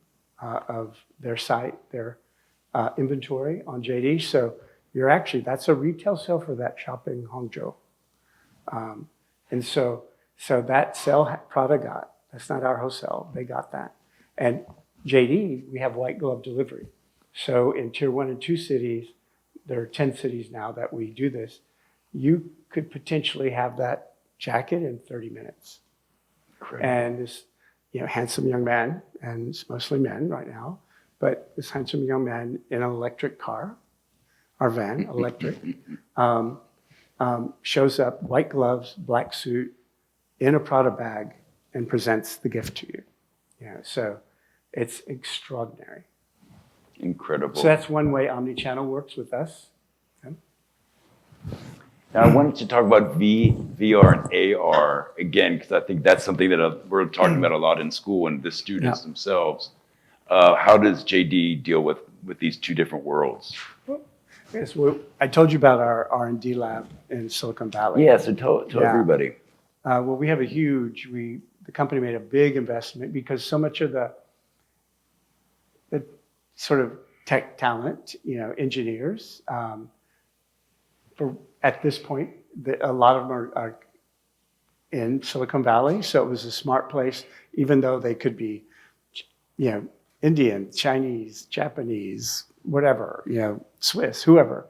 of their site, their inventory on JD. So that's a retail sale for that shop in Hangzhou. And so that sale Prada got, that's not our wholesale, they got that. And JD, we have white glove delivery. So in tier 1 and 2 cities, there are 10 cities now that we do this, you could potentially have that jacket in 30 minutes. Correct. And this handsome young man, and it's mostly men right now, but this handsome young man in an electric car, our van, electric, shows up, white gloves, black suit, in a Prada bag, and presents the gift to you. So it's extraordinary. Incredible. So that's one way omnichannel works with us. Okay. Now, I wanted to talk about VR and AR again, because I think that's something that we're talking about a lot in school and the students themselves. How does JD deal with these two different worlds? Yes, well, I told you about our R&D lab in Silicon Valley. Yeah, so tell everybody. Well, we have the company made a big investment because so much of the sort of tech talent, engineers, at this point, a lot of them are in Silicon Valley. So it was a smart place, even though they could be, Indian, Chinese, Japanese, whatever, Swiss, whoever,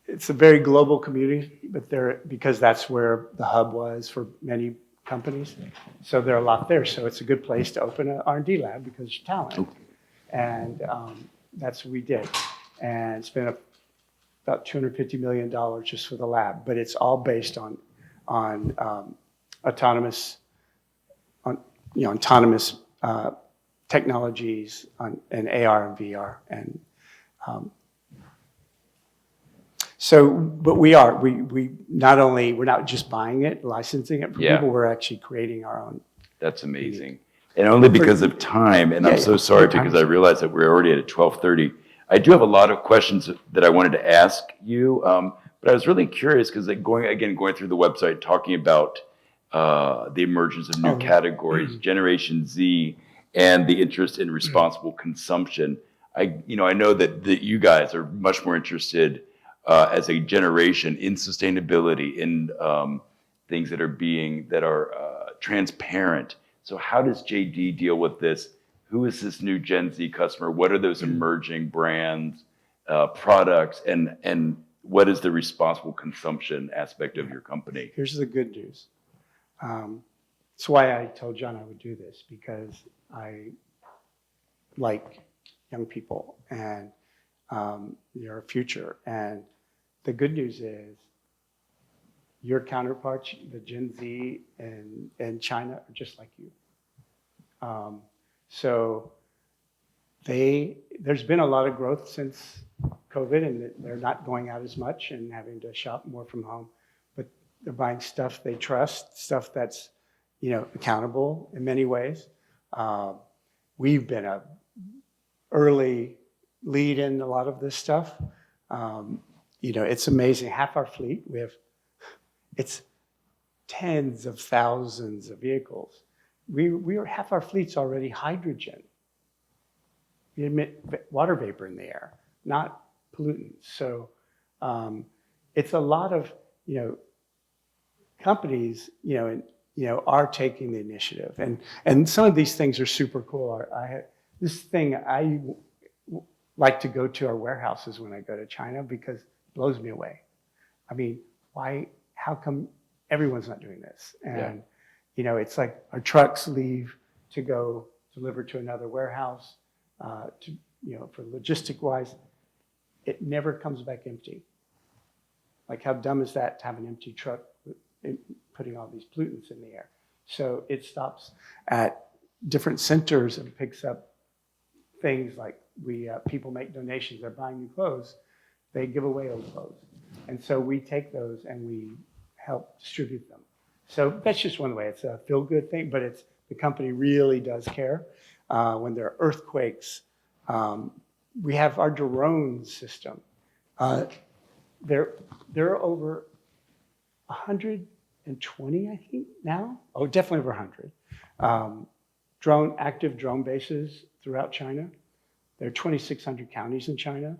It's a very global community, but because that's where the hub was for many companies. So there are a lot there. So it's a good place to open an R&D lab because there's talent. And that's what we did. And spent about $250 million just for the lab. But it's all based on autonomous technologies and AR and VR. And but we we're not just buying it, licensing it from people, we're actually creating our own. That's amazing. And only because of time, and I'm so sorry because I realized that we're already at 12:30. I do have a lot of questions that I wanted to ask you, but I was really curious because going through the website, talking about the emergence of new categories, Generation Z, and the interest in responsible consumption. I know that you guys are much more interested as a generation in sustainability, in things that are transparent. So how does JD deal with this? Who is this new Gen Z customer? What are those emerging brands, products, and what is the responsible consumption aspect of your company? Here's the good news. That's why I told John I would do this, because I like young people and your future. And the good news is your counterparts, the Gen Z in China, are just like you. So there's been a lot of growth since COVID, and they're not going out as much and having to shop more from home. But they're buying stuff they trust, stuff that's, accountable in many ways. We've been a early lead in a lot of this stuff. It's amazing. Half our fleet, it's tens of thousands of vehicles. Half our fleet's already hydrogen. We emit water vapor in the air, not pollutants. So it's a lot of, companies, are taking the initiative. And some of these things are super cool. I like to go to our warehouses when I go to China because it blows me away. I mean, how come everyone's not doing this? And, it's like our trucks leave to go deliver to another warehouse, for logistic wise, it never comes back empty. Like, how dumb is that to have an empty truck putting all these pollutants in the air? So it stops at different centers and picks up things like people make donations. They're buying new clothes. They give away old clothes. And so we take those and we help distribute them. So that's just one way. It's a feel-good thing, but the company really does care. When there are earthquakes, we have our drone system. There are over 120, I think, now. Oh, definitely over 100. Active drone bases throughout China. There are 2,600 counties in China.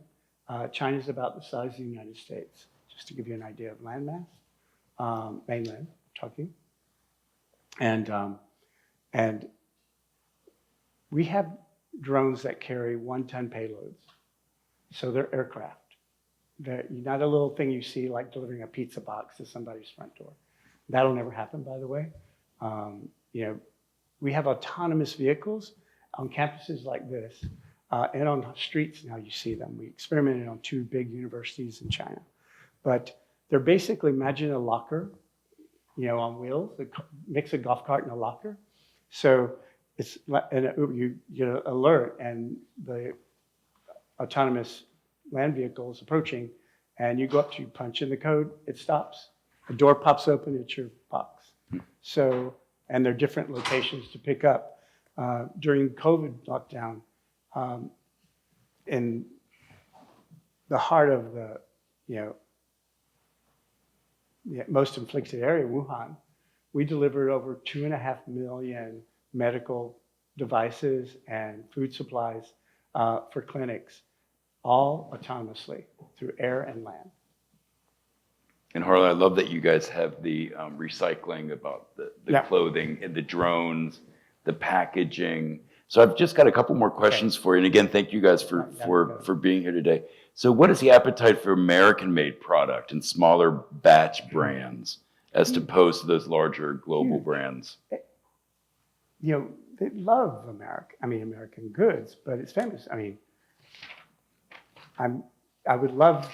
China's about the size of the United States, just to give you an idea of landmass. Mainland, talking. And we have drones that carry 1-ton payloads. So they're aircraft. They're not a little thing you see like delivering a pizza box to somebody's front door. That'll never happen, by the way. We have autonomous vehicles on campuses like this, and on streets now you see them. We experimented on 2 big universities in China. But they're basically, imagine a locker, on wheels, a mix a golf cart and a locker. So you get an alert and the autonomous land vehicle is approaching, and you go up to punch in the code, it stops. A door pops open, it's your box. So, and there are different locations to pick up. During COVID lockdown, in the heart of the most inflicted area, Wuhan, we delivered over 2.5 million medical devices and food supplies for clinics, all autonomously through air and land. And Harlan, I love that you guys have the recycling about the clothing and the drones, the packaging. So I've just got a couple more questions for you. And again, thank you guys for being here today. So what is the appetite for American-made product and smaller batch brands as opposed to those larger global brands? They love American goods, but it's famous. I mean, I would love,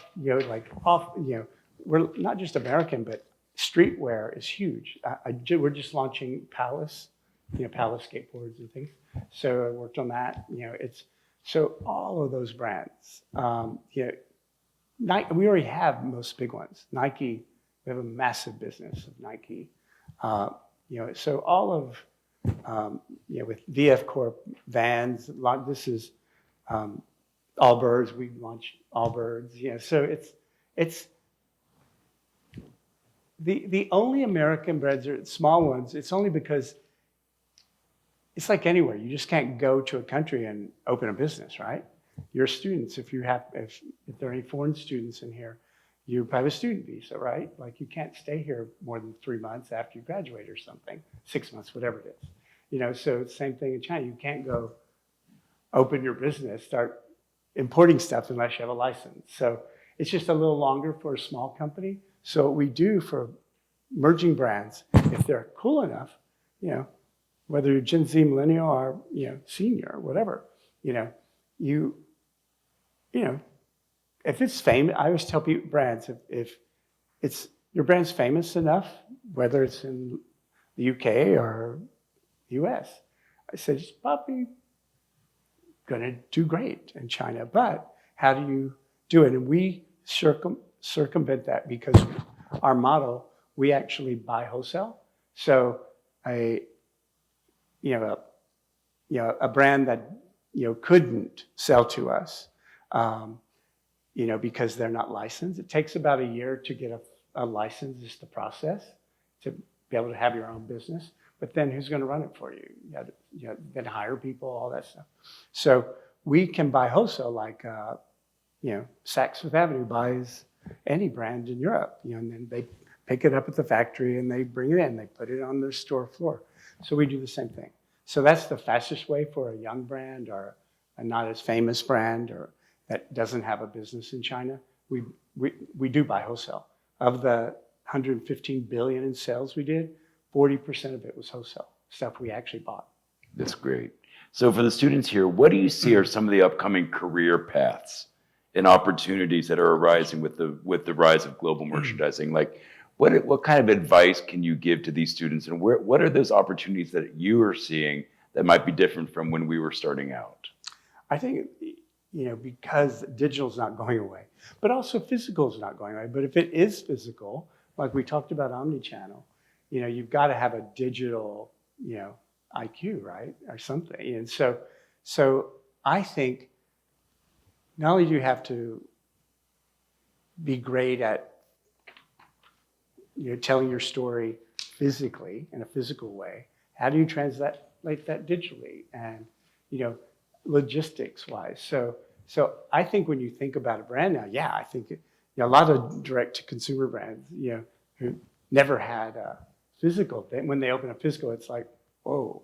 we're not just American, but streetwear is huge. We're just launching Palace, Palace skateboards and things. So I worked on that. So all of those brands. Nike, we already have most big ones. Nike, we have a massive business of Nike. So all of with VF Corp, Vans, this is Allbirds. We launched Allbirds. So it's the only American brands are small ones. It's only because it's like anywhere. You just can't go to a country and open a business, right? Your students, if there are any foreign students in here, you have a student visa, right? Like you can't stay here more than 3 months after you graduate or something, 6 months, whatever it is. So it's the same thing in China. You can't go open your business, start importing stuff unless you have a license. So it's just a little longer for a small company. So what we do for emerging brands, if they're cool enough, whether you're Gen Z, millennial, or senior, or whatever, if it's famous, I always tell people brands if your brand's famous enough, whether it's in the UK or the US, I said just probably going to do great in China. But how do you do it? And we circumvent that because our model, we actually buy wholesale. So a brand that couldn't sell to us, because they're not licensed. It takes about a year to get a license, is the process, to be able to have your own business. But then who's going to run it for you? You then hire people, all that stuff. So we can buy wholesale like, Saks Fifth Avenue buys any brand in Europe, and then they pick it up at the factory and they bring it in. They put it on their store floor. So we do the same thing. So that's the fastest way for a young brand or a not as famous brand or that doesn't have a business in China. We do buy wholesale. Of the 115 billion in sales we did, 40% of it was wholesale, stuff we actually bought. That's great. So for the students here, what do you see are some of the upcoming career paths and opportunities that are arising with the rise of global merchandising? Like, what kind of advice can you give to these students, and what are those opportunities that you are seeing that might be different from when we were starting out? I think, because digital's not going away, but also physical is not going away. But if it is physical, like we talked about Omnichannel, you've got to have a digital, IQ, right, or something. And so I think not only do you have to be great at telling your story physically in a physical way, how do you translate that digitally and logistics wise? So I think when you think about a brand now, I think a lot of direct to consumer brands, who never had a physical thing, when they open a physical, it's like, whoa,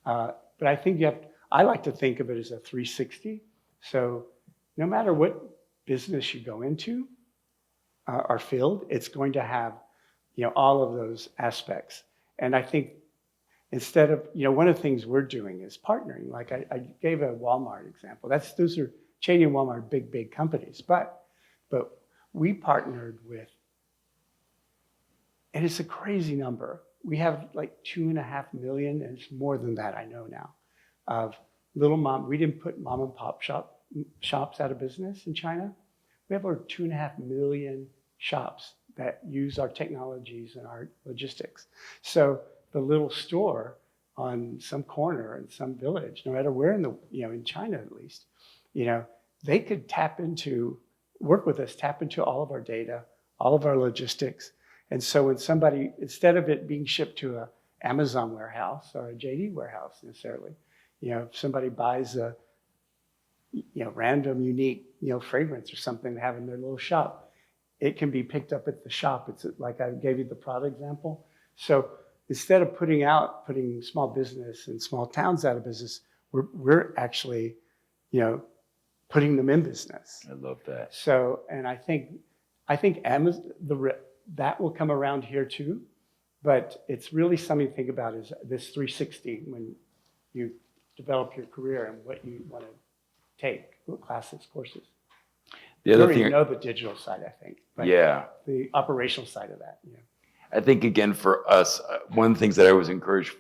but I think I like to think of it as a 360. So no matter what business you go into or field, it's going to have, all of those aspects. And I think instead of, one of the things we're doing is partnering. Like I gave a Walmart example. Those are Cheney and Walmart, big companies. But we partnered with, and it's a crazy number. We have like 2.5 million, and it's more than that, I know now, of little we didn't put mom and pop shops out of business in China. We have over 2.5 million shops that use our technologies and our logistics. So the little store on some corner in some village, no matter where in China at least, they could work with us, tap into all of our data, all of our logistics. And so when somebody, instead of it being shipped to a Amazon warehouse or a JD warehouse necessarily, if somebody buys a random unique fragrance or something to have in their little shop, it can be picked up at the shop. It's like I gave you the Prada example. So instead of putting small business and small towns out of business, we're actually, putting them in business. I love that. So, and I think Amazon, that will come around here too, but it's really something to think about is this 360 when you develop your career and what you want to take, what classes, courses. The other you already thing, know the digital side, I think. But the operational side of that. I think, again, for us, one of the things that I always encourage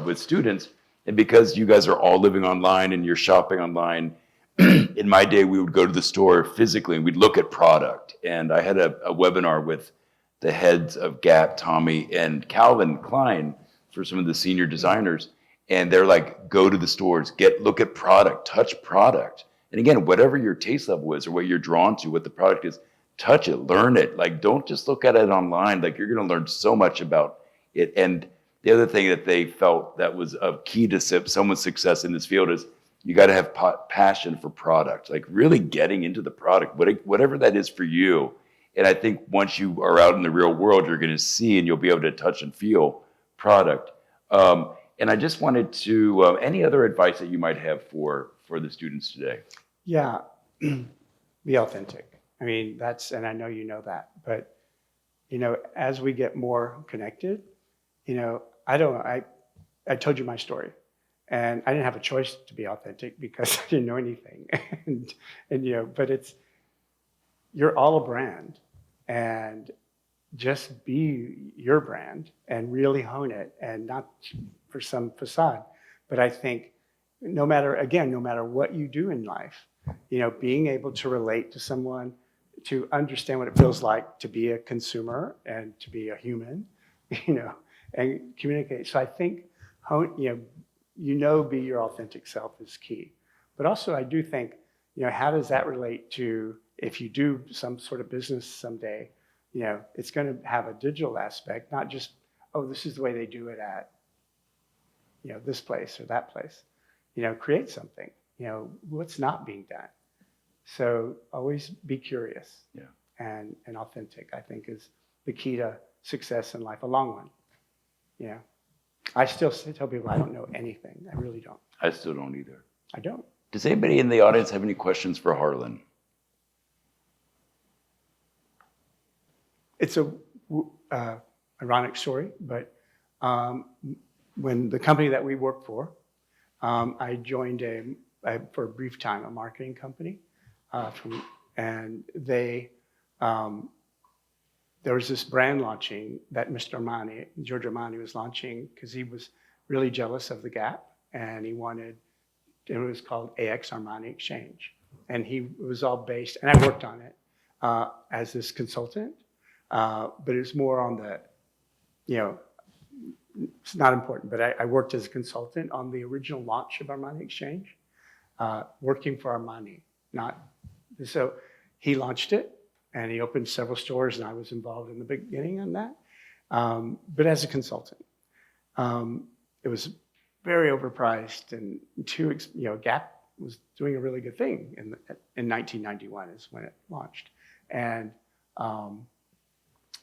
with students, and because you guys are all living online and you're shopping online, in my day, we would go to the store physically and we'd look at product. And I had a webinar with the heads of Gap, Tommy, and Calvin Klein for some of the senior designers. And they're like, go to the stores, look at product, touch product. And again, whatever your taste level is or what you're drawn to, what the product is, touch it, learn it. Like, don't just look at it online. Like, you're going to learn so much about it. And the other thing that they felt that was a key to someone's success in this field is you got to have passion for product, like really getting into the product, whatever that is for you. And I think once you are out in the real world, you're going to see and you'll be able to touch and feel product. And I just wanted to, any other advice that you might have for the students today? Yeah, be authentic. I mean, and I know you know that, but, as we get more connected, I told you my story. And I didn't have a choice to be authentic because I didn't know anything. But you're all a brand, and just be your brand and really hone it, and not for some facade. But I think no matter what you do in life, being able to relate to someone, to understand what it feels like to be a consumer and to be a human, and communicate. So I think, be your authentic self is key. But also I do think, how does that relate to if you do some sort of business someday, it's going to have a digital aspect, not just, oh, this is the way they do it at, this place or that place. Create something, what's not being done. So always be curious and authentic, I think, is the key to success in life, a long one. I still tell people I don't know anything. I really don't. I still don't either. I don't. Does anybody in the audience have any questions for Harlan? It's a ironic story, but when the company that we work for, I joined for a brief time a marketing company, and there was this brand launching that Giorgio Armani was launching because he was really jealous of the Gap, and it was called AX Armani Exchange, and it was all based, and I worked on it as this consultant, but it was more on the, it's not important, but I worked as a consultant on the original launch of Armani Exchange, working for Armani, so he launched it and he opened several stores and I was involved in the beginning on that, but as a consultant. It was very overpriced and Gap was doing a really good thing in 1991 is when it launched. And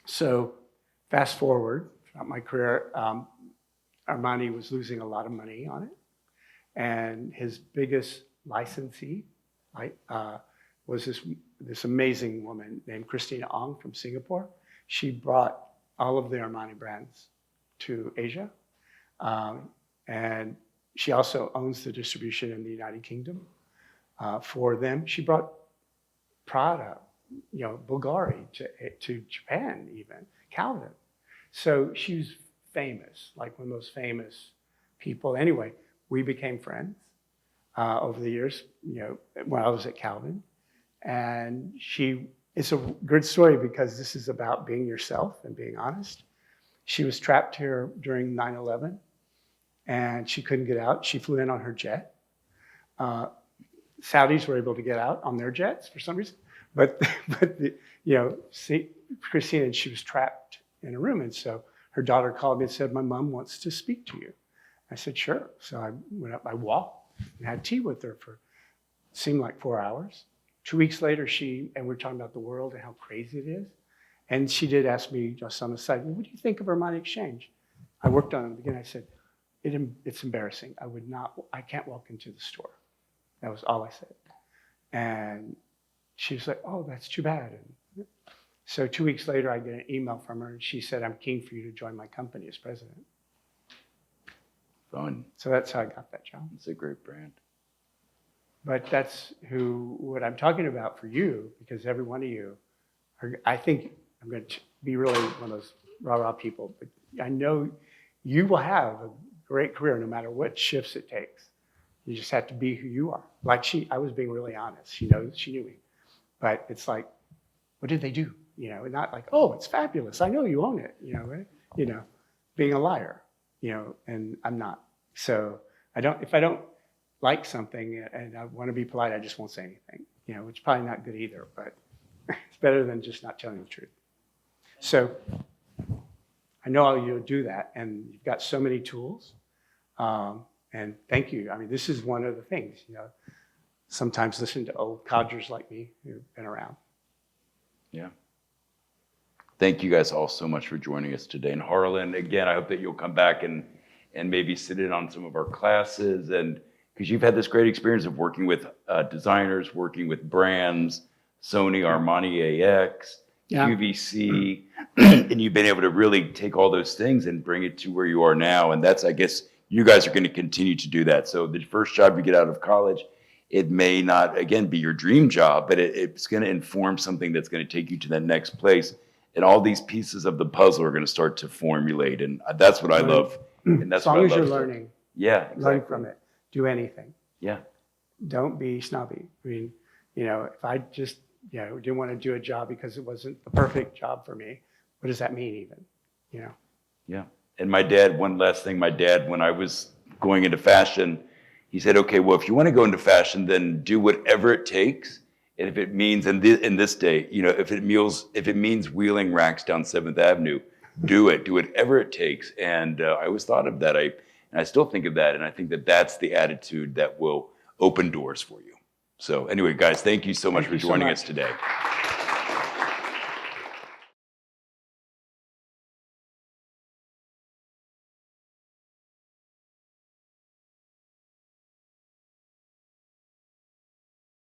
so fast forward throughout my career, Armani was losing a lot of money on it. And his biggest licensee was this amazing woman named Christina Ong from Singapore. She brought all of the Armani brands to Asia. And she also owns the distribution in the United Kingdom for them. She brought Prada, Bulgari to Japan even, Calvin. So she was famous, like one of those famous people. Anyway, we became friends over the years, when I was at Calvin. And it's a good story because this is about being yourself and being honest. She was trapped here during 9/11 and she couldn't get out. She flew in on her jet. Saudis were able to get out on their jets for some reason. But Christina, and she was trapped in a room. And so her daughter called me and said, my mom wants to speak to you. I said, sure. So I went up, I walked and had tea with her for, seemed like 4 hours. 2 weeks later, and we're talking about the world and how crazy it is. And she did ask me just on the side, well, what do you think of Armani Exchange? I worked on it again. I said, it's embarrassing. I can't walk into the store. That was all I said. And she was like, oh, that's too bad. And so 2 weeks later, I get an email from her and she said, I'm keen for you to join my company as president. Fun. So that's how I got that job. It's a great brand. But that's what I'm talking about for you, because every one of you, I think I'm going to be really one of those rah-rah people, but I know you will have a great career no matter what shifts it takes. You just have to be who you are. Like I was being really honest. She knew me. But it's like, what did they do? Not like, oh, it's fabulous. I know you own it. Right? Being a liar, and I'm not. So if I don't like something and I want to be polite, I just won't say anything, which is probably not good either, but it's better than just not telling the truth. So I know you'll do that, and you've got so many tools, and thank you. I mean, this is one of the things, sometimes listen to old codgers like me who've been around. Yeah. Thank you guys all so much for joining us today. And Harlan, again, I hope that you'll come back and maybe sit in on some of our classes, and because you've had this great experience of working with designers, working with brands, Sony, Armani AX, QVC, and you've been able to really take all those things and bring it to where you are now. And that's, I guess, you guys are going to continue to do that. So the first job you get out of college, it may not, again, be your dream job, but it's going to inform something that's going to take you to that next place. And all these pieces of the puzzle are going to start to formulate. And that's what I love. And that's as long what as I love. you're learning. Yeah, exactly. Learn from it. do anything. Yeah. Don't be snobby. I mean, if I just, didn't want to do a job because it wasn't the perfect job for me, what does that mean even? Yeah. And my dad, one last thing, my dad, when I was going into fashion, he said, okay, well, if you want to go into fashion, then do whatever it takes. And if it means, in this day, if it means wheeling racks down 7th Avenue, do it. Do whatever it takes. And I always thought of that. And I still think of that. And I think that that's the attitude that will open doors for you. So anyway, guys, thank you so much for joining us today.